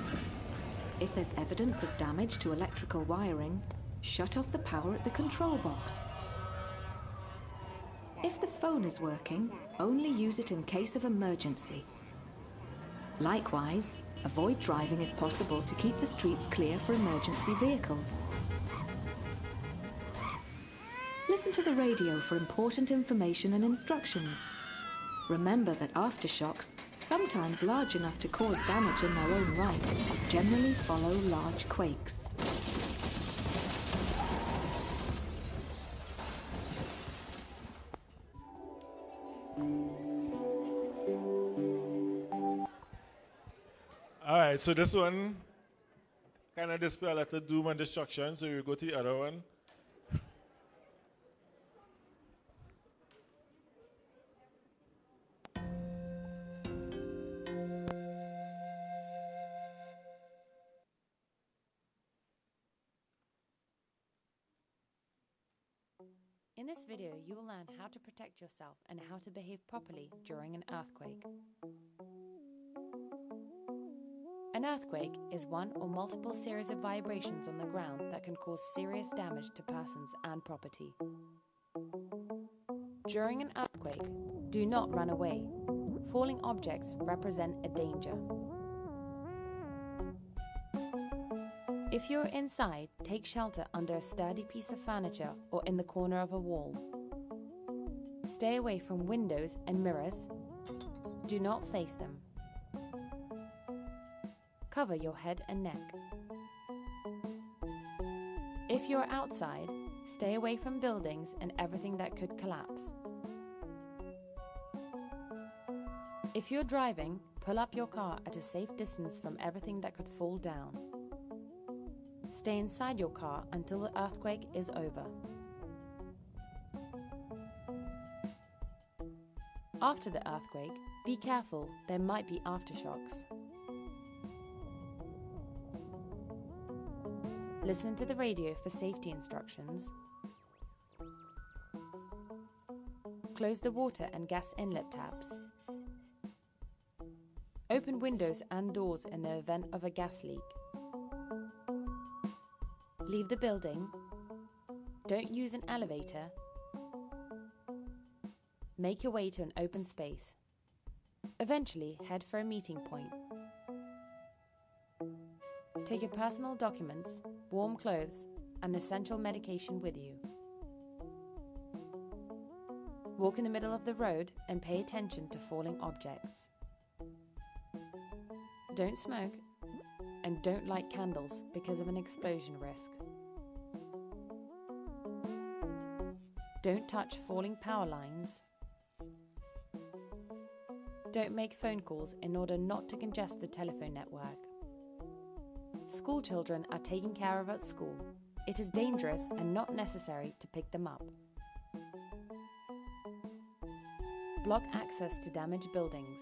If there's evidence of damage to electrical wiring, shut off the power at the control box. If the phone is working, only use it in case of emergency. Likewise, avoid driving if possible to keep the streets clear for emergency vehicles. Listen to the radio for important information and instructions. Remember that aftershocks, sometimes large enough to cause damage in their own right, generally follow large quakes. All right, so this one kind of display a lot of doom and destruction, so we go to the other one. In this video, you will learn how to protect yourself and how to behave properly during an earthquake. An earthquake is one or multiple series of vibrations on the ground that can cause serious damage to persons and property. During an earthquake, do not run away. Falling objects represent a danger. If you're inside, take shelter under a sturdy piece of furniture or in the corner of a wall. Stay away from windows and mirrors. Do not face them. Cover your head and neck. If you're outside, stay away from buildings and everything that could collapse. If you're driving, pull up your car at a safe distance from everything that could fall down. Stay inside your car until the earthquake is over. After the earthquake, be careful, there might be aftershocks. Listen to the radio for safety instructions. Close the water and gas inlet taps. Open windows and doors in the event of a gas leak. Leave the building. Don't use an elevator. Make your way to an open space. Eventually, head for a meeting point. Take your personal documents, warm clothes, and essential medication with you. Walk in the middle of the road and pay attention to falling objects. Don't smoke and don't light candles because of an explosion risk. Don't touch falling power lines. Don't make phone calls in order not to congest the telephone network. School children are taken care of at school. It is dangerous and not necessary to pick them up. Block access to damaged buildings.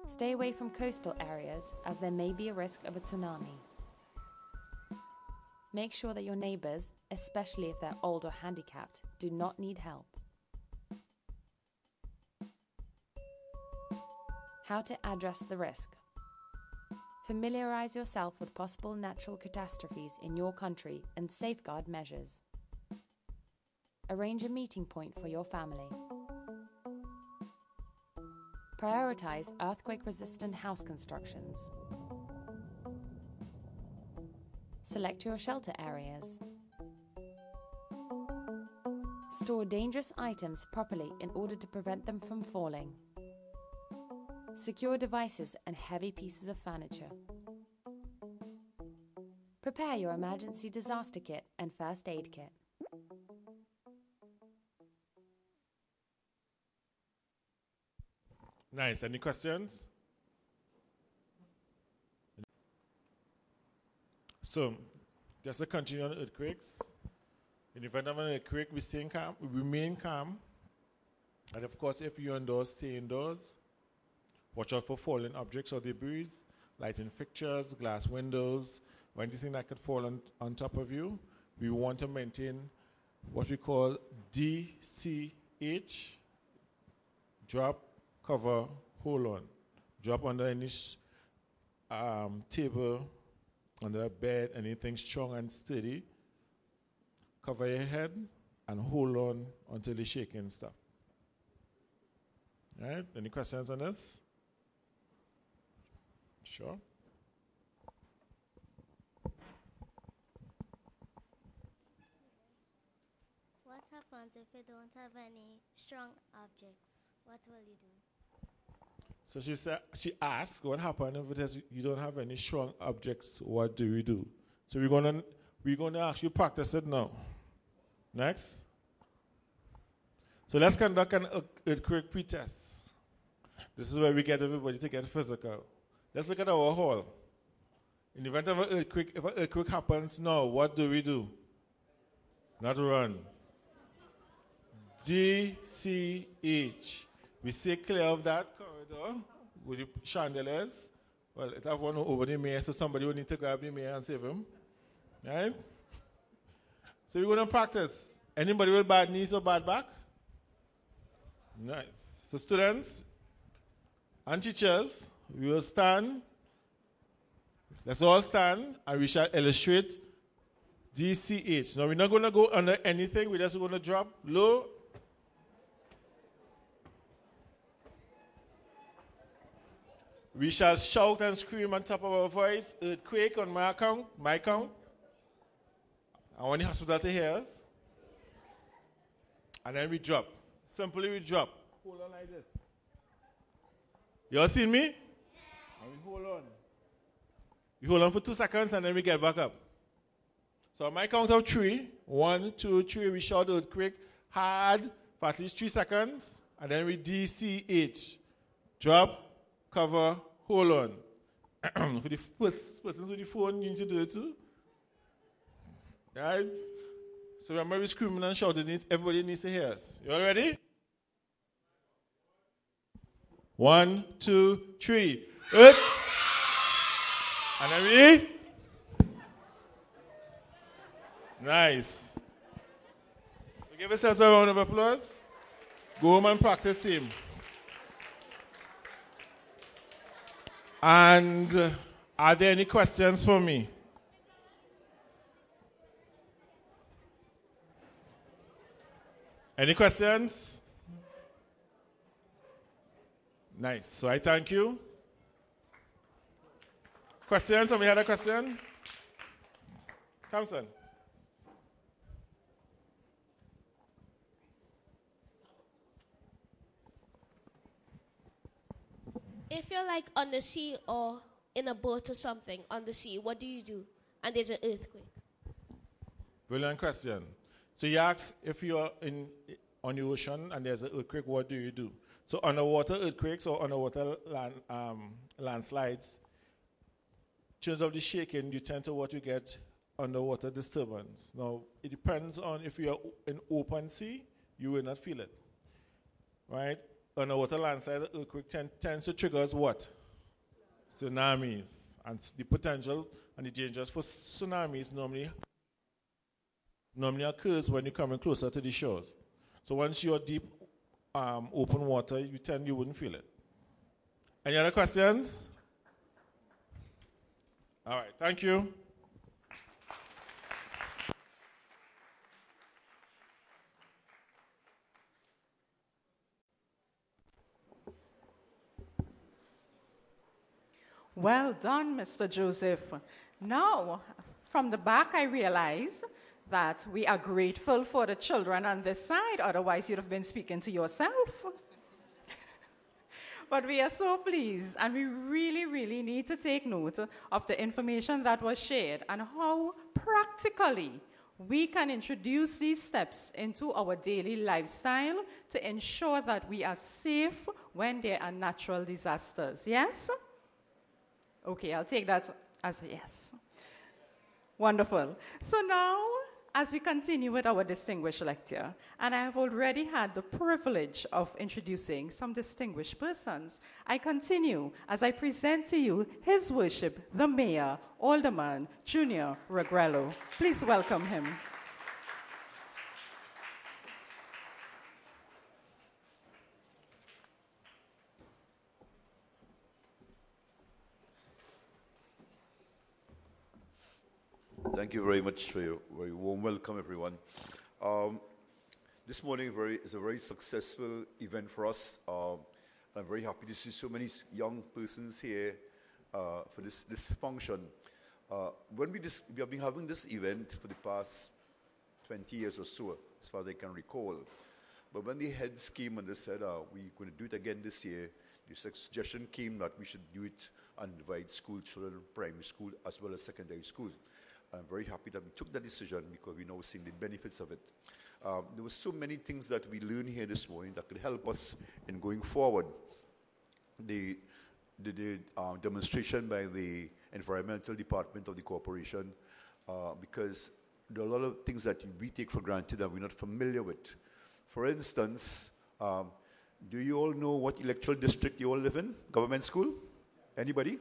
Stay away from coastal areas as there may be a risk of a tsunami. Make sure that your neighbors, especially if they're old or handicapped, do not need help. How to address the risk. Familiarize yourself with possible natural catastrophes in your country and safeguard measures. Arrange a meeting point for your family. Prioritize earthquake-resistant house constructions. Select your shelter areas. Store dangerous items properly in order to prevent them from falling. Secure devices and heavy pieces of furniture. Prepare your emergency disaster kit and first aid kit. Nice. Any questions? So, just to continue on earthquakes. In the event of an earthquake, we stay calm, we remain calm. And of course, if you're indoors, stay indoors. Watch out for falling objects or debris, lighting fixtures, glass windows, or anything that could fall on top of you. We want to maintain what we call DCH, drop, cover, hold on. Drop under any table, under a bed, anything strong and steady. Cover your head and hold on until the shaking stops. All right, any questions on this? Sure. What happens if you don't have any strong objects? What will you do? So she asked, what happened if you don't have any strong objects? What do we do? So we're gonna actually practice it now. Next. So let's conduct an earthquake pretest. This is where we get everybody to get physical. Let's look at our hall. In the event of an earthquake, if an earthquake happens now, what do we do? Not run. DCH. We stay clear of that corridor with the chandeliers. Well, it have one over the mayor, so somebody will need to grab the mayor and save him. Right? So we're going to practice. Anybody with bad knees or bad back? Nice. So students and teachers, we will stand. Let's all stand and we shall illustrate DCH. Now we're not going to go under anything. We're just going to drop low. We shall shout and scream on top of our voice, earthquake on my count. I want the hospital to hear us. And then we drop. Simply we drop. Hold on like this. You all seen me? Yeah. And we hold on. We hold on for 2 seconds and then we get back up. So on my count of 3, 1, 2, 3, we shout earthquake hard for at least 3 seconds. And then we DCH. Drop, cover, hold on. For the first persons with the phone, you need to do it too. Right? So remember, we're screaming and shouting it. Everybody needs to hear us. You all ready? 1, 2, 3. Earth. And then we. Nice. So give yourselves a round of applause. Go home and practice, team. And are there any questions for me? Any questions? Nice. So I thank you. Questions? Somebody had a question? Come, son. If you're like on the sea or in a boat or something on the sea, what do you do? And there's an earthquake. Brilliant question. So you ask if you're on the ocean and there's an earthquake, what do you do? So underwater earthquakes or underwater landslides, in terms of the shaking, you tend to what you get underwater disturbance. Now, it depends on if you're in open sea, you will not feel it. Right? Underwater landslide earthquake tends to trigger what? Tsunamis. And the potential and the dangers for tsunamis normally occurs when you're coming closer to the shores. So once you're deep, open water, you wouldn't feel it. Any other questions? All right, thank you. Well done, Mr. Joseph. Now, from the back, I realize that we are grateful for the children on this side, otherwise you'd have been speaking to yourself. But we are so pleased, and we really, really need to take note of the information that was shared and how practically we can introduce these steps into our daily lifestyle to ensure that we are safe when there are natural disasters. Yes? Okay, I'll take that as a yes. Wonderful. So now, as we continue with our distinguished lecture, and I have already had the privilege of introducing some distinguished persons, I continue as I present to you His Worship, the Mayor, Alderman Junior Regrello. Please welcome him. Thank you very much for your very warm welcome, everyone. This morning is a very successful event for us. I'm very happy to see so many young persons here for this function. We have been having this event for the past 20 years or so, as far as I can recall. But when the heads came and they said, we're going to do it again this year, the suggestion came that we should do it and divide school children, primary school as well as secondary schools. I'm very happy that we took that decision because we now seeing the benefits of it. There were so many things that we learned here this morning that could help us in going forward. The demonstration by the environmental department of the corporation, because there are a lot of things that we take for granted that we're not familiar with. For instance, do you all know what electoral district you all live in? Government school? Anybody?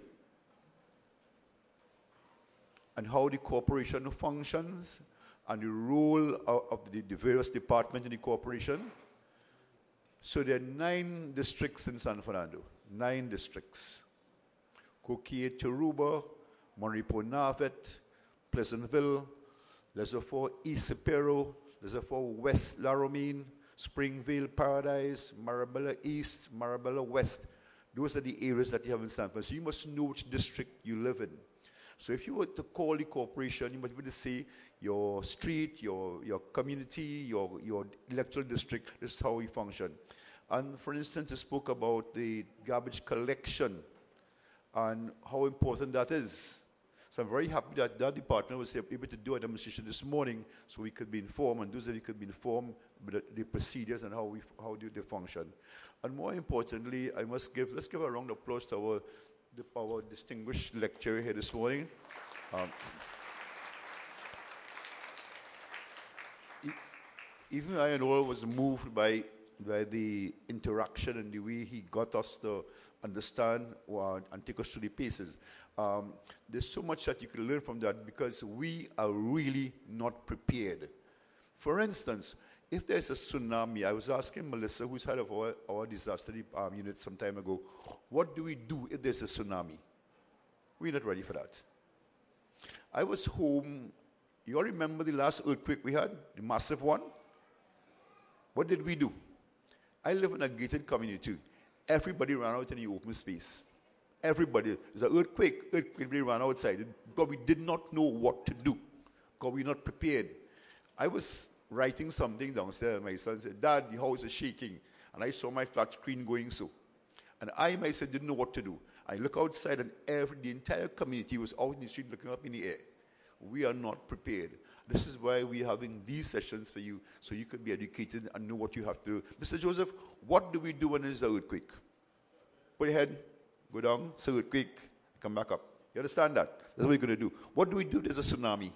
And how the corporation functions and the role of the various departments in the corporation? So there are 9 districts in San Fernando. 9 districts. Coquille, Taruba, Monrepo, Navet, Pleasantville, Reservoir East Sapero, Reservoir West Laramine, Springvale, Paradise, Marabella East, Marabella West. Those are the areas that you have in San Fernando. So you must know which district you live in. So if you were to call the corporation, you must be able to say your street, your community, your electoral district. This is how we function. And for instance, you spoke about the garbage collection and how important that is. So I'm very happy that that department was able to do a demonstration this morning so we could be informed, and those of you could be informed about the procedures and how they function. And more importantly, let's give a round of applause to our distinguished lecturer here this morning. Even I and all was moved by the interaction and the way he got us to understand and take us through the paces. There's so much that you can learn from that because we are really not prepared. For instance, if there's a tsunami, I was asking Melissa, who's head of our disaster unit some time ago, what do we do if there's a tsunami? We're not ready for that. I was home. You all remember the last earthquake we had, the massive one? What did we do? I live in a gated community. Everybody ran out in the open space. Everybody. There's an earthquake. Everybody ran outside. But we did not know what to do because we're not prepared. I was writing something downstairs and my son said, Dad, the house is shaking. And I saw my flat screen going so. And I myself didn't know what to do. I look outside and the entire community was out in the street looking up in the air. We are not prepared. This is why we're having these sessions for you, so you could be educated and know what you have to do. Mr. Joseph, what do we do when there's an earthquake? Put your head, go down, it's an earthquake, come back up. You understand that? That's what we're going to do. What do we do if there's a tsunami?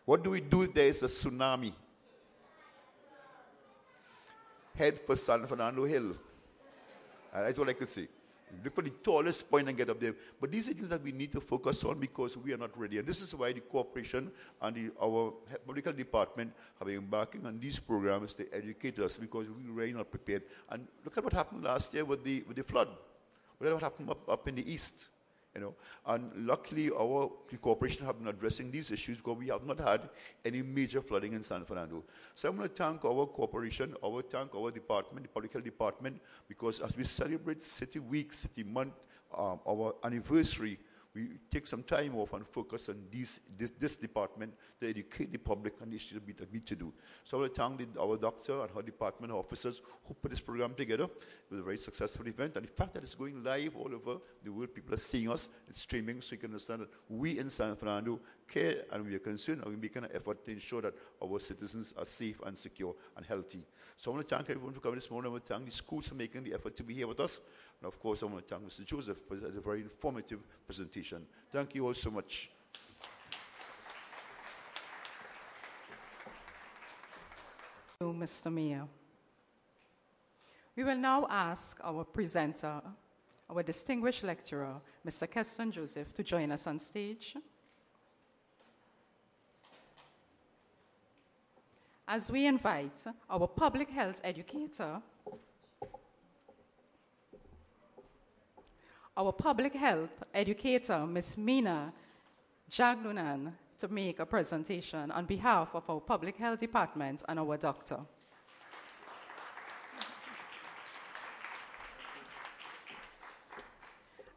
What do we do if there is a tsunami? Head for San Fernando Hill. That's all I could say. Look for the tallest point and get up there. But these are things that we need to focus on because we are not ready. And this is why the corporation and our public health department have been embarking on these programs to educate us because we were really not prepared. And look at what happened last year with the flood. Look at what happened up in the east. And luckily the corporation have been addressing these issues because we have not had any major flooding in San Fernando. So I want to thank our corporation, thank our department, the public health department, because as we celebrate City Week, City Month, our anniversary, we take some time off and focus on this department to educate the public on the issues that we need to do. So I want to thank our doctor and her department officers who put this program together. It was a very successful event, and the fact that it's going live all over the world, people are seeing us, it's streaming, so you can understand that we in San Fernando care and we are concerned and we're making an effort to ensure that our citizens are safe and secure and healthy. So I want to thank everyone for coming this morning. I want to thank the schools for making the effort to be here with us. And of course, I want to thank Mr. Joseph for a very informative presentation. Thank you all so much. Thank you, Mr. Mayor. We will now ask our presenter, our distinguished lecturer, Mr. Clifton Joseph, to join us on stage. As we invite our public health educator, Ms. Mina Jaglunan, to make a presentation on behalf of our public health department and our doctor.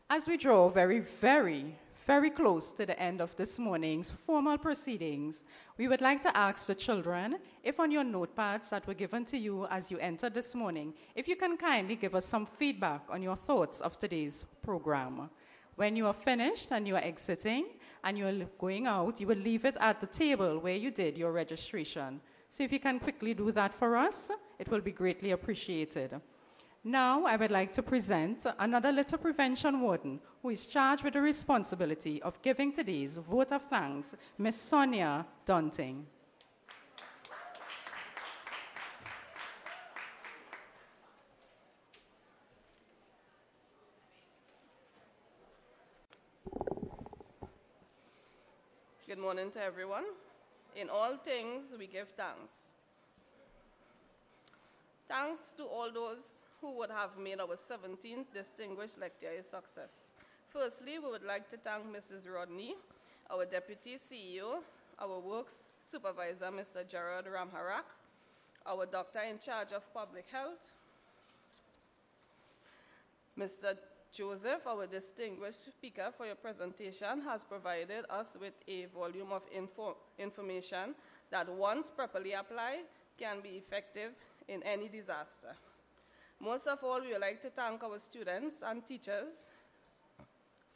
As we draw very, very, very close to the end of this morning's formal proceedings, we would like to ask the children, if on your notepads that were given to you as you entered this morning, if you can kindly give us some feedback on your thoughts of today's program. When you are finished and you are exiting and you are going out, you will leave it at the table where you did your registration. So if you can quickly do that for us, it will be greatly appreciated. Now, I would like to present another litter prevention warden who is charged with the responsibility of giving today's vote of thanks, Ms. Sonia Dunting. Good morning to everyone. In all things, we give thanks. Thanks to all those who would have made our 17th distinguished lecture a success. Firstly, we would like to thank Mrs. Rodney, our Deputy CEO, our Works Supervisor, Mr. Gerard Ramharak, our Doctor in charge of Public Health, Mr. Joseph, our distinguished speaker, for your presentation, has provided us with a volume of information that, once properly applied, can be effective in any disaster. Most of all, we would like to thank our students and teachers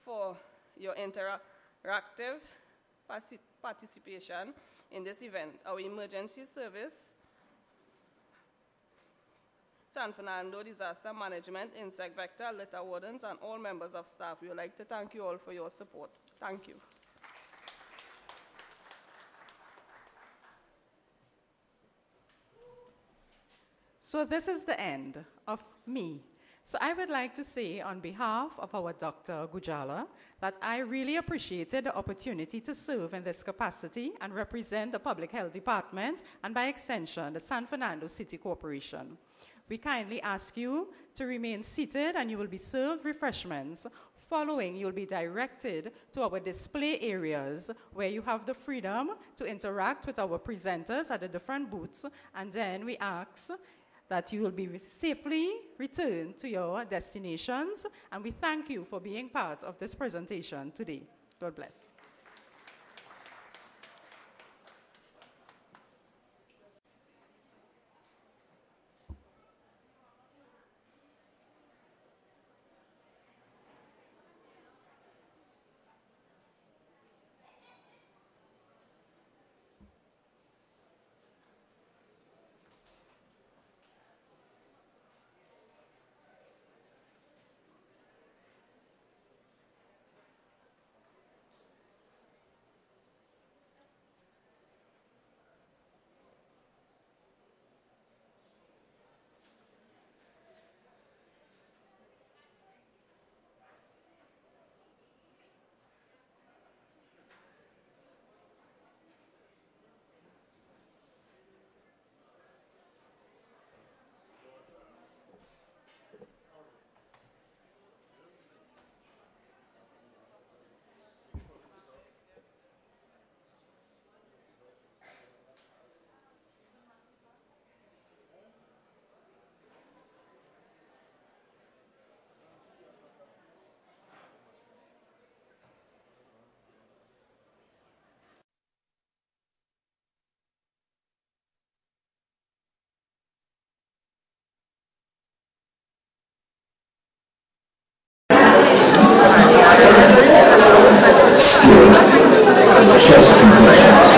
for your interactive participation in this event. Our emergency service, San Fernando Disaster Management, Insect Vector, Litter Wardens, and all members of staff. We would like to thank you all for your support. Thank you. So this is the end of me. So I would like to say on behalf of our Dr. Gujala that I really appreciated the opportunity to serve in this capacity and represent the Public Health Department and by extension the San Fernando City Corporation. We kindly ask you to remain seated and you will be served refreshments. Following, you'll be directed to our display areas where you have the freedom to interact with our presenters at the different booths, and then we ask that you will be safely returned to your destinations, and we thank you for being part of this presentation today. God bless. chest compressions.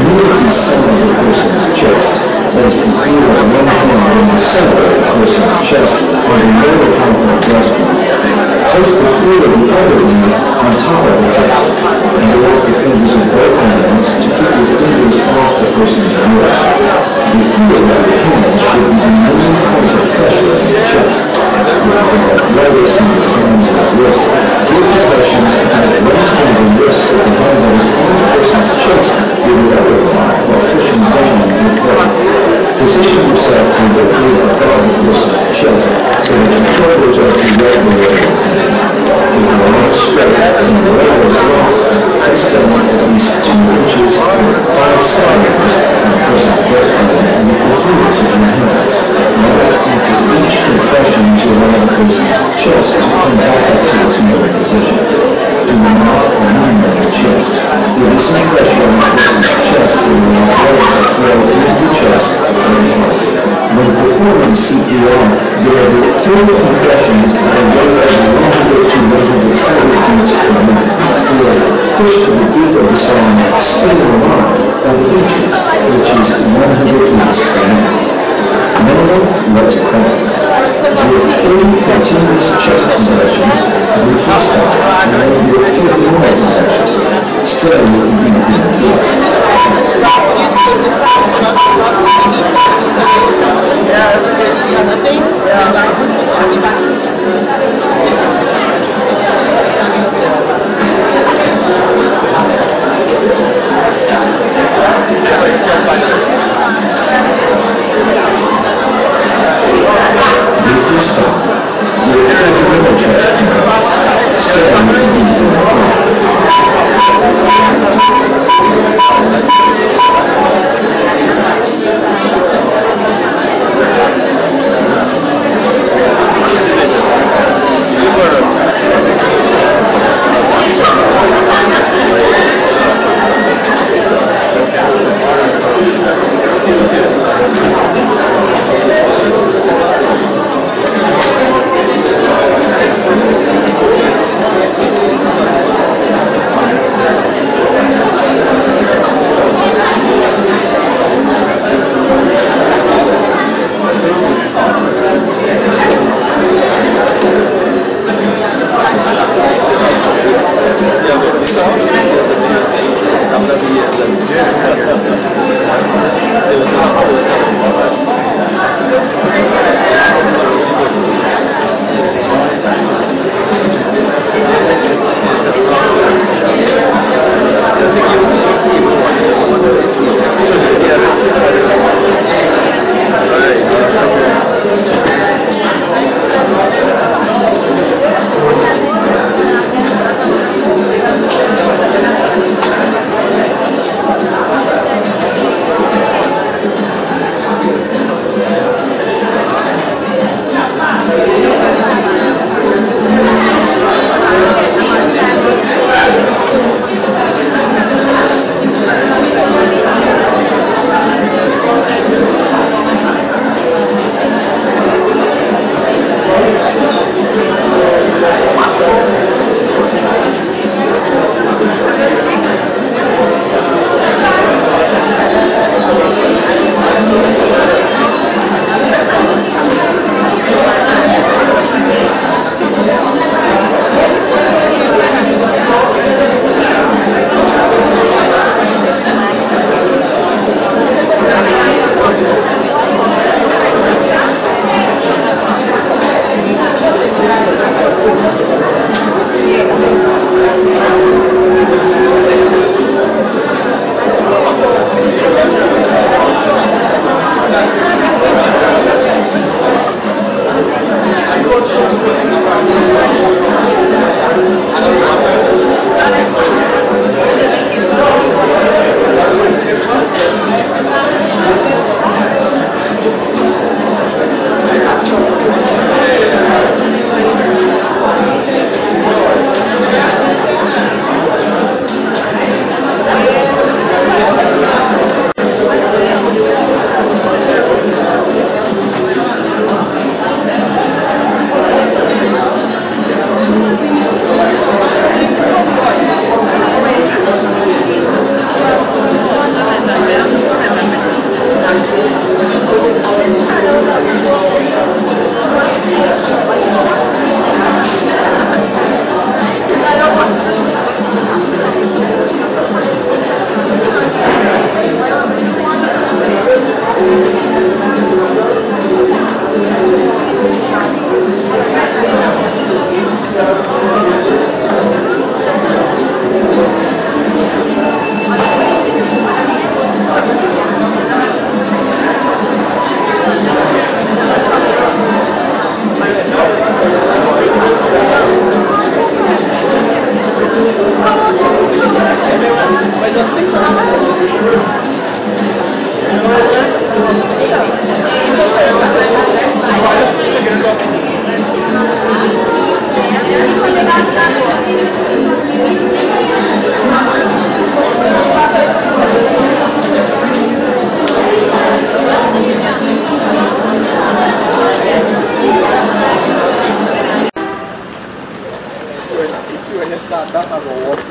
Immediately center the person's chest. Place the heel of one hand in the center of the person's chest or the lower half of the breastplate. Place the heel of the other knee on top of the chest and work the fingers of both hands to keep your fingers off the person's ribs. The heel of the hand should be the main point of pressure in the chest. Arthritis in the hands or wrist. Give compressions to have one hand and wrist of the hand on the person's chest with the other arm while pushing down on the plate. Position yourself directly above the person's chest so that your shoulders are directly over the hands. With the arms straight and the elbows long, press down at least 2 inches or 5 centimeters on the person's breastbone with the heels of your hands. Now, after each compression to allow the person's chest to come back up to its chest, and heart. When performing CPR, there are three compressions at a rate of 100 to 120 beats per minute. They are pushed to the beat of the song Stay Alive by the Beatles, which is 100 beats per minute. Now, let's practice. There are 3 continuous chest compressions. Briefly stop, and then there are 3 more compressions. Steady with the beat being good. Briefly stop. There are 3 more chest compressions. Steady with the beat being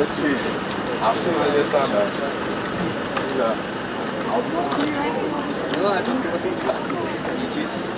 Let's see. I've seen all this standard. No, I don't know. It is.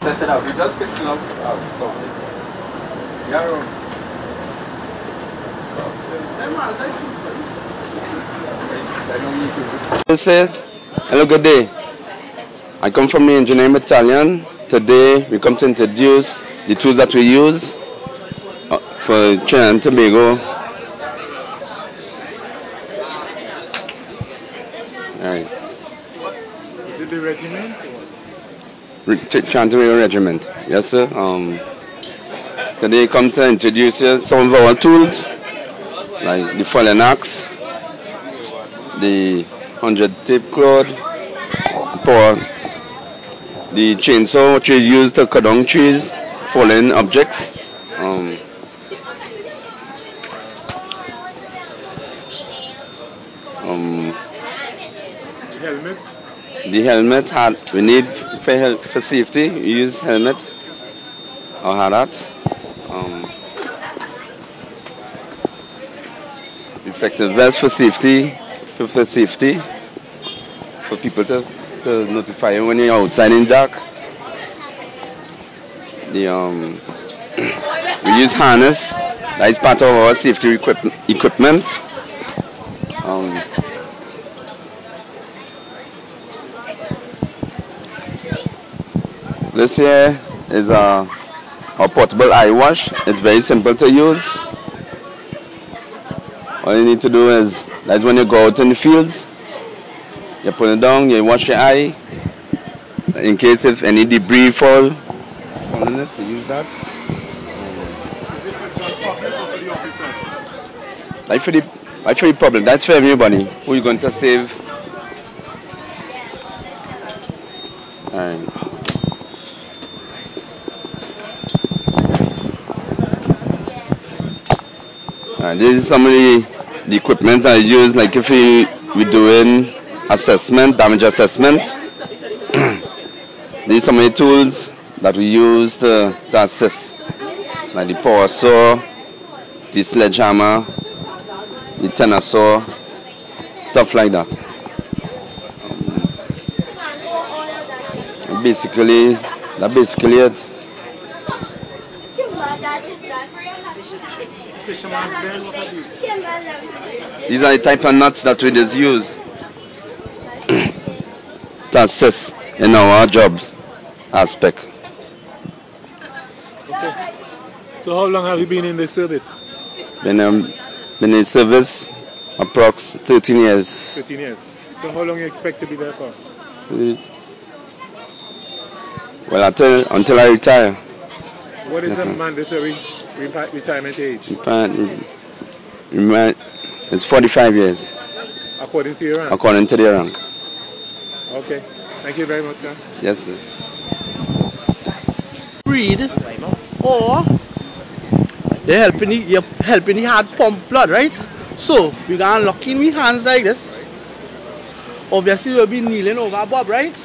Set it up. You just fix it up. So, yeah, wrong. Hello, good day. I come from the engineering battalion. Today we come to introduce the tools that we use for Trinidad and Tobago. Right. Is it the regiment? Trinidad and Tobago Regiment. Yes, sir. Today I come to introduce you some of our tools, like the falling axe, the 100 tape cloth, the chainsaw which is used to cut down trees, fallen objects. Helmet? The helmet we need for safety. We use helmet or hat. Effective vest for safety. For people to notify you when you're outside in dark. We use harness. That is part of our safety equipment. This here is our portable eye wash. It's very simple to use. All you need to do is, that's when you go out in the fields, you put it down, you wash your eye, in case if any debris fall in it, to use that. Like for the public, that's for everybody. Who you going to save? Alright. This is some of the equipment I use, like if we're doing assessment, damage assessment. These are some of the tools that we use to assess, like the power saw, the sledgehammer, the tenor saw, stuff like that. That's basically it. These are the type of nuts that we just use to assist in our jobs aspect. Okay. So how long have you been in the service? Been in service approx 13 years. 13 years. So how long you expect to be there for? Well, until I retire. What is the mandatory retirement age? It's 45 years. According to your rank? According to their rank. Okay. Thank you very much, sir. Yes, sir. Breed, or you're helping the heart pump blood, right? So we're gonna lock in with hands like this. Obviously we'll be kneeling over Bob, right?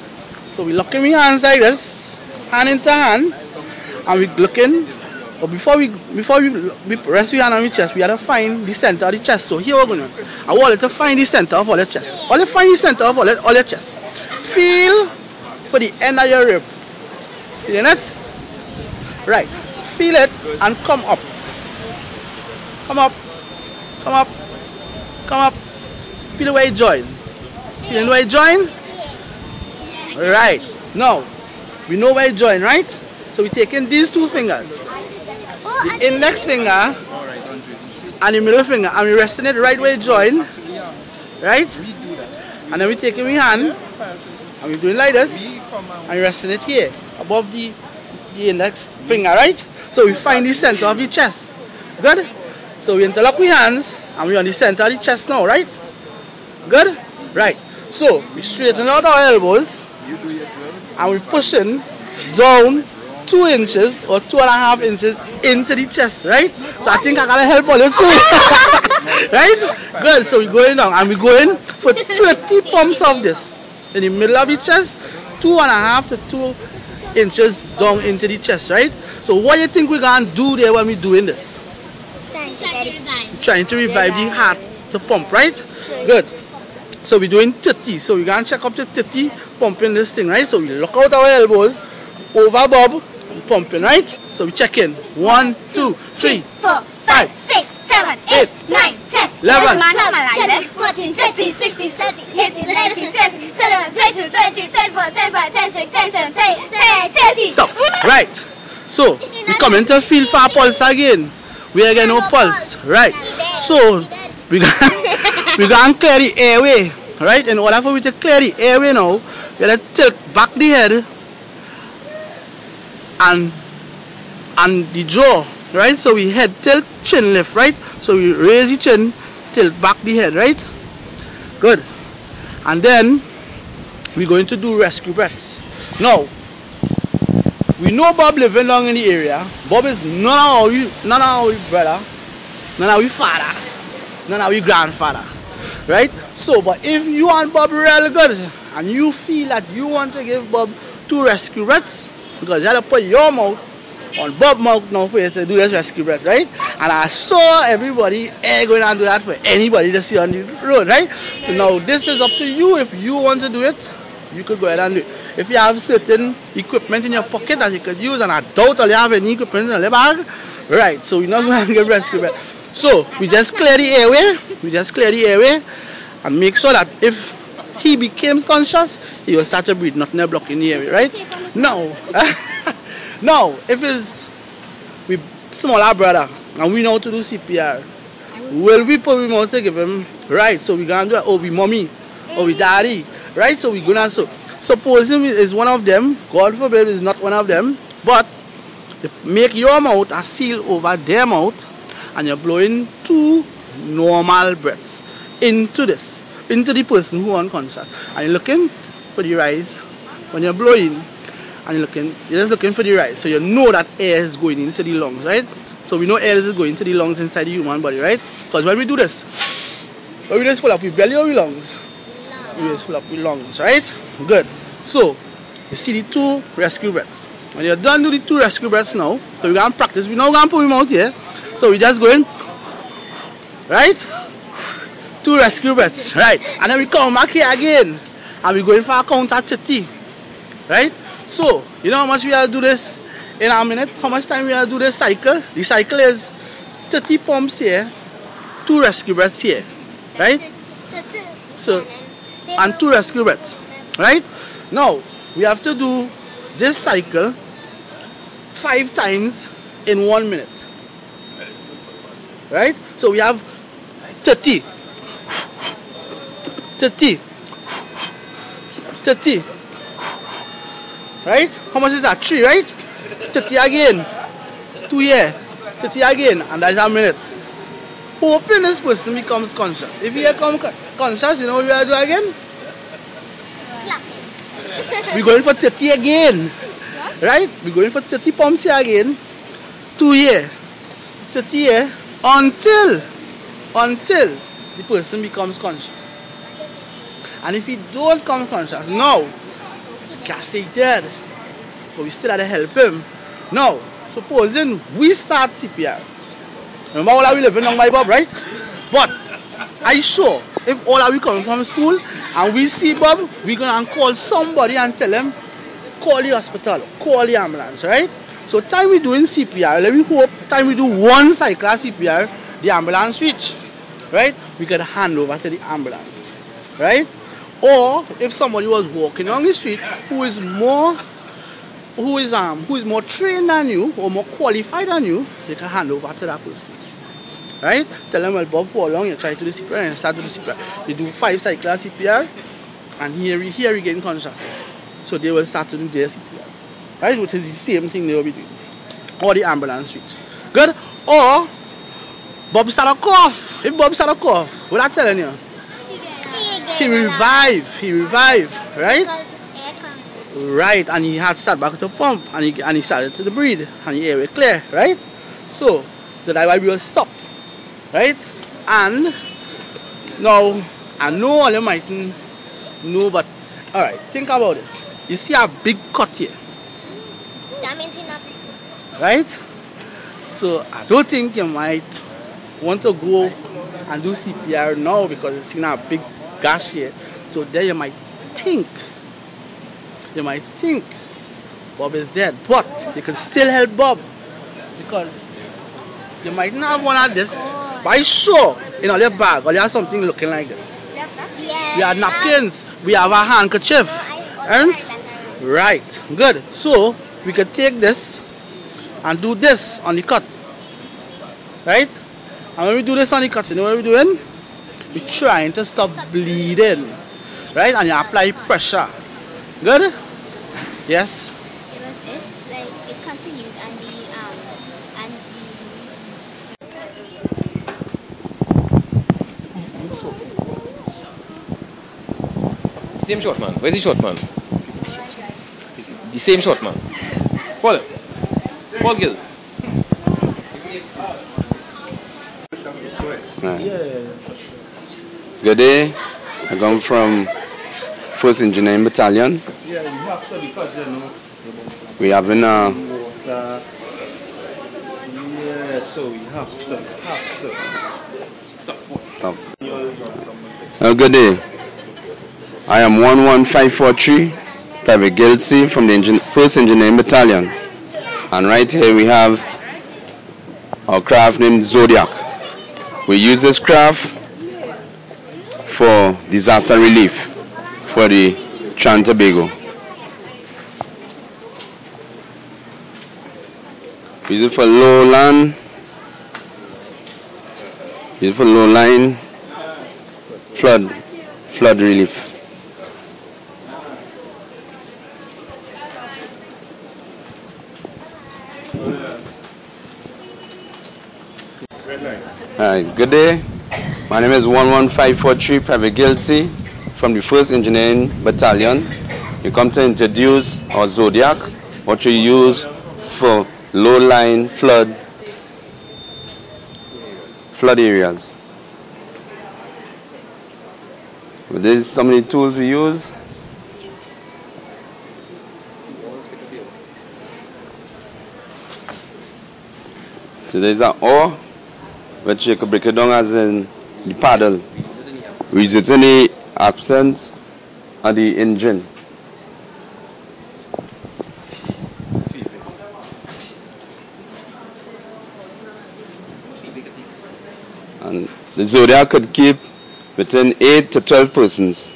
So we lock in with hands like this, hand into hand, and we're looking. But before we rest your hand on your chest, we have to find the center of the chest. So here we're going to. I want you to find the center of all your chest. All you find the center of all your chest. Feel for the end of your rib. Feeling it? Right. Feel it and come up. Come up. Come up. Come up. Feel where you join. Feeling where you join? Right. Now, we know where you join, right? So we're taking these two fingers. the index finger and the middle finger, and we resting it right where it join, right? And then we take in our hand, and we doing like this, and we resting it here, above the index finger, right? So we find the center of the chest. Good? So we interlock our hands, and we're on the center of the chest now, right? Good? Right. So we straighten out our elbows, and we pushing down 2 inches or 2.5 inches into the chest, right? So I think I gotta help all you too. Right? Good. So we're going down, and we're going for 30 pumps of this in the middle of the chest, 2.5 to 2 inches down into the chest, right? So what do you think we're gonna do there when we're doing this? Trying to revive the heart to pump, right? Good. So we're doing 30. So we're gonna check up to 30 pumping this thing, right? So we lock out our elbows, over bob, and pumping, right? So we check in. 1, 2, 3, 4, 5, 6, 7, 8, 9, 10, 11, 12, 14, 15, 16, 17, 18, 19, 20, 21, 22, 23, 24, 25, 26, 27, 30. Stop. Right. So we come into feel for pulse again. We again no pulse. Right. So we gonna clear the airway. Right? In order for we to clear the airway now, we gotta tilt back the head and the jaw. Right? So we head tilt, chin lift, right? So we raise the chin, tilt back the head, right? Good. And then we're going to do rescue breaths. Now, we know Bob living down in the area. Bob is none of our brother, none of our father, none of our grandfather, right? So, but if you want Bob real good and you feel that you want to give Bob 2 rescue breaths, because you have to put your mouth on Bob's mouth now for you to do this rescue breath, right? And I saw everybody going to do that for anybody to see on the road, right? So now this is up to you. If you want to do it, you could go ahead and do it. If you have certain equipment in your pocket that you could use, and I doubt all you have any equipment in your bag, right? So we're not going to give rescue breath. So we just clear the airway. We just clear the airway and make sure that if he becomes conscious, he will start to breathe, nothing blocking the airway, right? Now, now, if it's we smaller brother and we know how to do CPR, will we put him out to give him, right? So we're going to do it, or we mommy, or we daddy, right? So we're going to, suppose him is one of them, God forbid is not one of them, but make your mouth a seal over their mouth, and you're blowing 2 normal breaths into this, into the person who unconscious. And you're looking for the rise when you're blowing. And you're just looking for the rise. So you know that air is going into the lungs, right? So we know air is going into the lungs inside the human body, right? Because when we do this, when we just fill up with belly or with lungs, we just fill up with lungs, right? Good. So you see the 2 rescue breaths. When you're done with the 2 rescue breaths now, so we're going to practice. We're not going to put him out here. So we just go in, right? 2 rescue breaths, right? And then we come back here again. And we're going for a count at 30, right? So, you know how much we have to do this in a minute? How much time we have to do this cycle? The cycle is 30 pumps here, 2 rescue breaths here, right? So, and 2 rescue breaths, right? Now, we have to do this cycle 5 times in 1 minute, right? So we have 30, 30, 30. Right? How much is that? 3, right? 30 again. 2 here. 30 again. And that's a minute. Hoping this person becomes conscious. If he becomes conscious, you know what we have to do again? Slap him. We're going for 30 again. Right? We're going for 30 pumps here again. 2 here. 30 here. Until the person becomes conscious. And if he don't come conscious, no. Can't say dead, but we still have to help him. Now, supposing we start CPR. Remember all are we living on my Bob, right? But I sure if all are we coming from school and we see Bob, we're gonna call somebody and tell them, call the hospital, call the ambulance, right? So time we doing CPR, let me hope time we do 1 cycle of CPR, the ambulance reach, right? We can hand over to the ambulance, right? Or if somebody was walking on the street who is more who is more trained than you or more qualified than you, you can hand over to that person. Right? Tell them, well, Bob, for long you try to do CPR and start to do CPR. You do 5 cycles of CPR, and here we gain consciousness. So they will start to do their CPR. Right? Which is the same thing they will be doing. Or the ambulance switch. Good? Or Bob start a cough. If Bob start a cough, what I'm telling you? He revive. Right? Right, and he had to start back to pump, and he started to breathe, and the airway clear, right? So that's why we will stop, right? And now, I know all you mightn't know, but all right, think about this. You see a big cut here, That means enough. right? So I don't think you might want to go and do CPR now because you see a big gash here. So then you might think Bob is dead, but you can still help Bob because you might not have one of this, but I'm sure in all your bag or you have something looking like this. We have napkins, we have a handkerchief, and right, good. So we can take this and do this on the cut, right? And when we do this on the cut, you know what we're doing? We're trying to stop bleeding, right? And you apply pressure. Good? Yes? It continues and Same short man. Where's the short man? The same short man. Paul. Paul Gill. Good day. I come from 1st Engineering Battalion. Yeah, you have to because you know. We have in yeah, so we have to. Stop. Good day. I am 11543, Private Gilsey from the 1st Engineering Battalion. And right here we have our craft named Zodiac. We use this craft for disaster relief for the Trinidad and Tobago. We use it for low land, use it for low line, flood relief. Good day. My name is 11543 Private Gilsey from the 1st Engineering Battalion. We come to introduce our Zodiac, what we use for low-line flood areas. This is some of the tools we use. So there's an oar, which you can break it down as in the paddle. We use it in the accent and the engine. And the Zodiac could keep between 8 to 12 persons.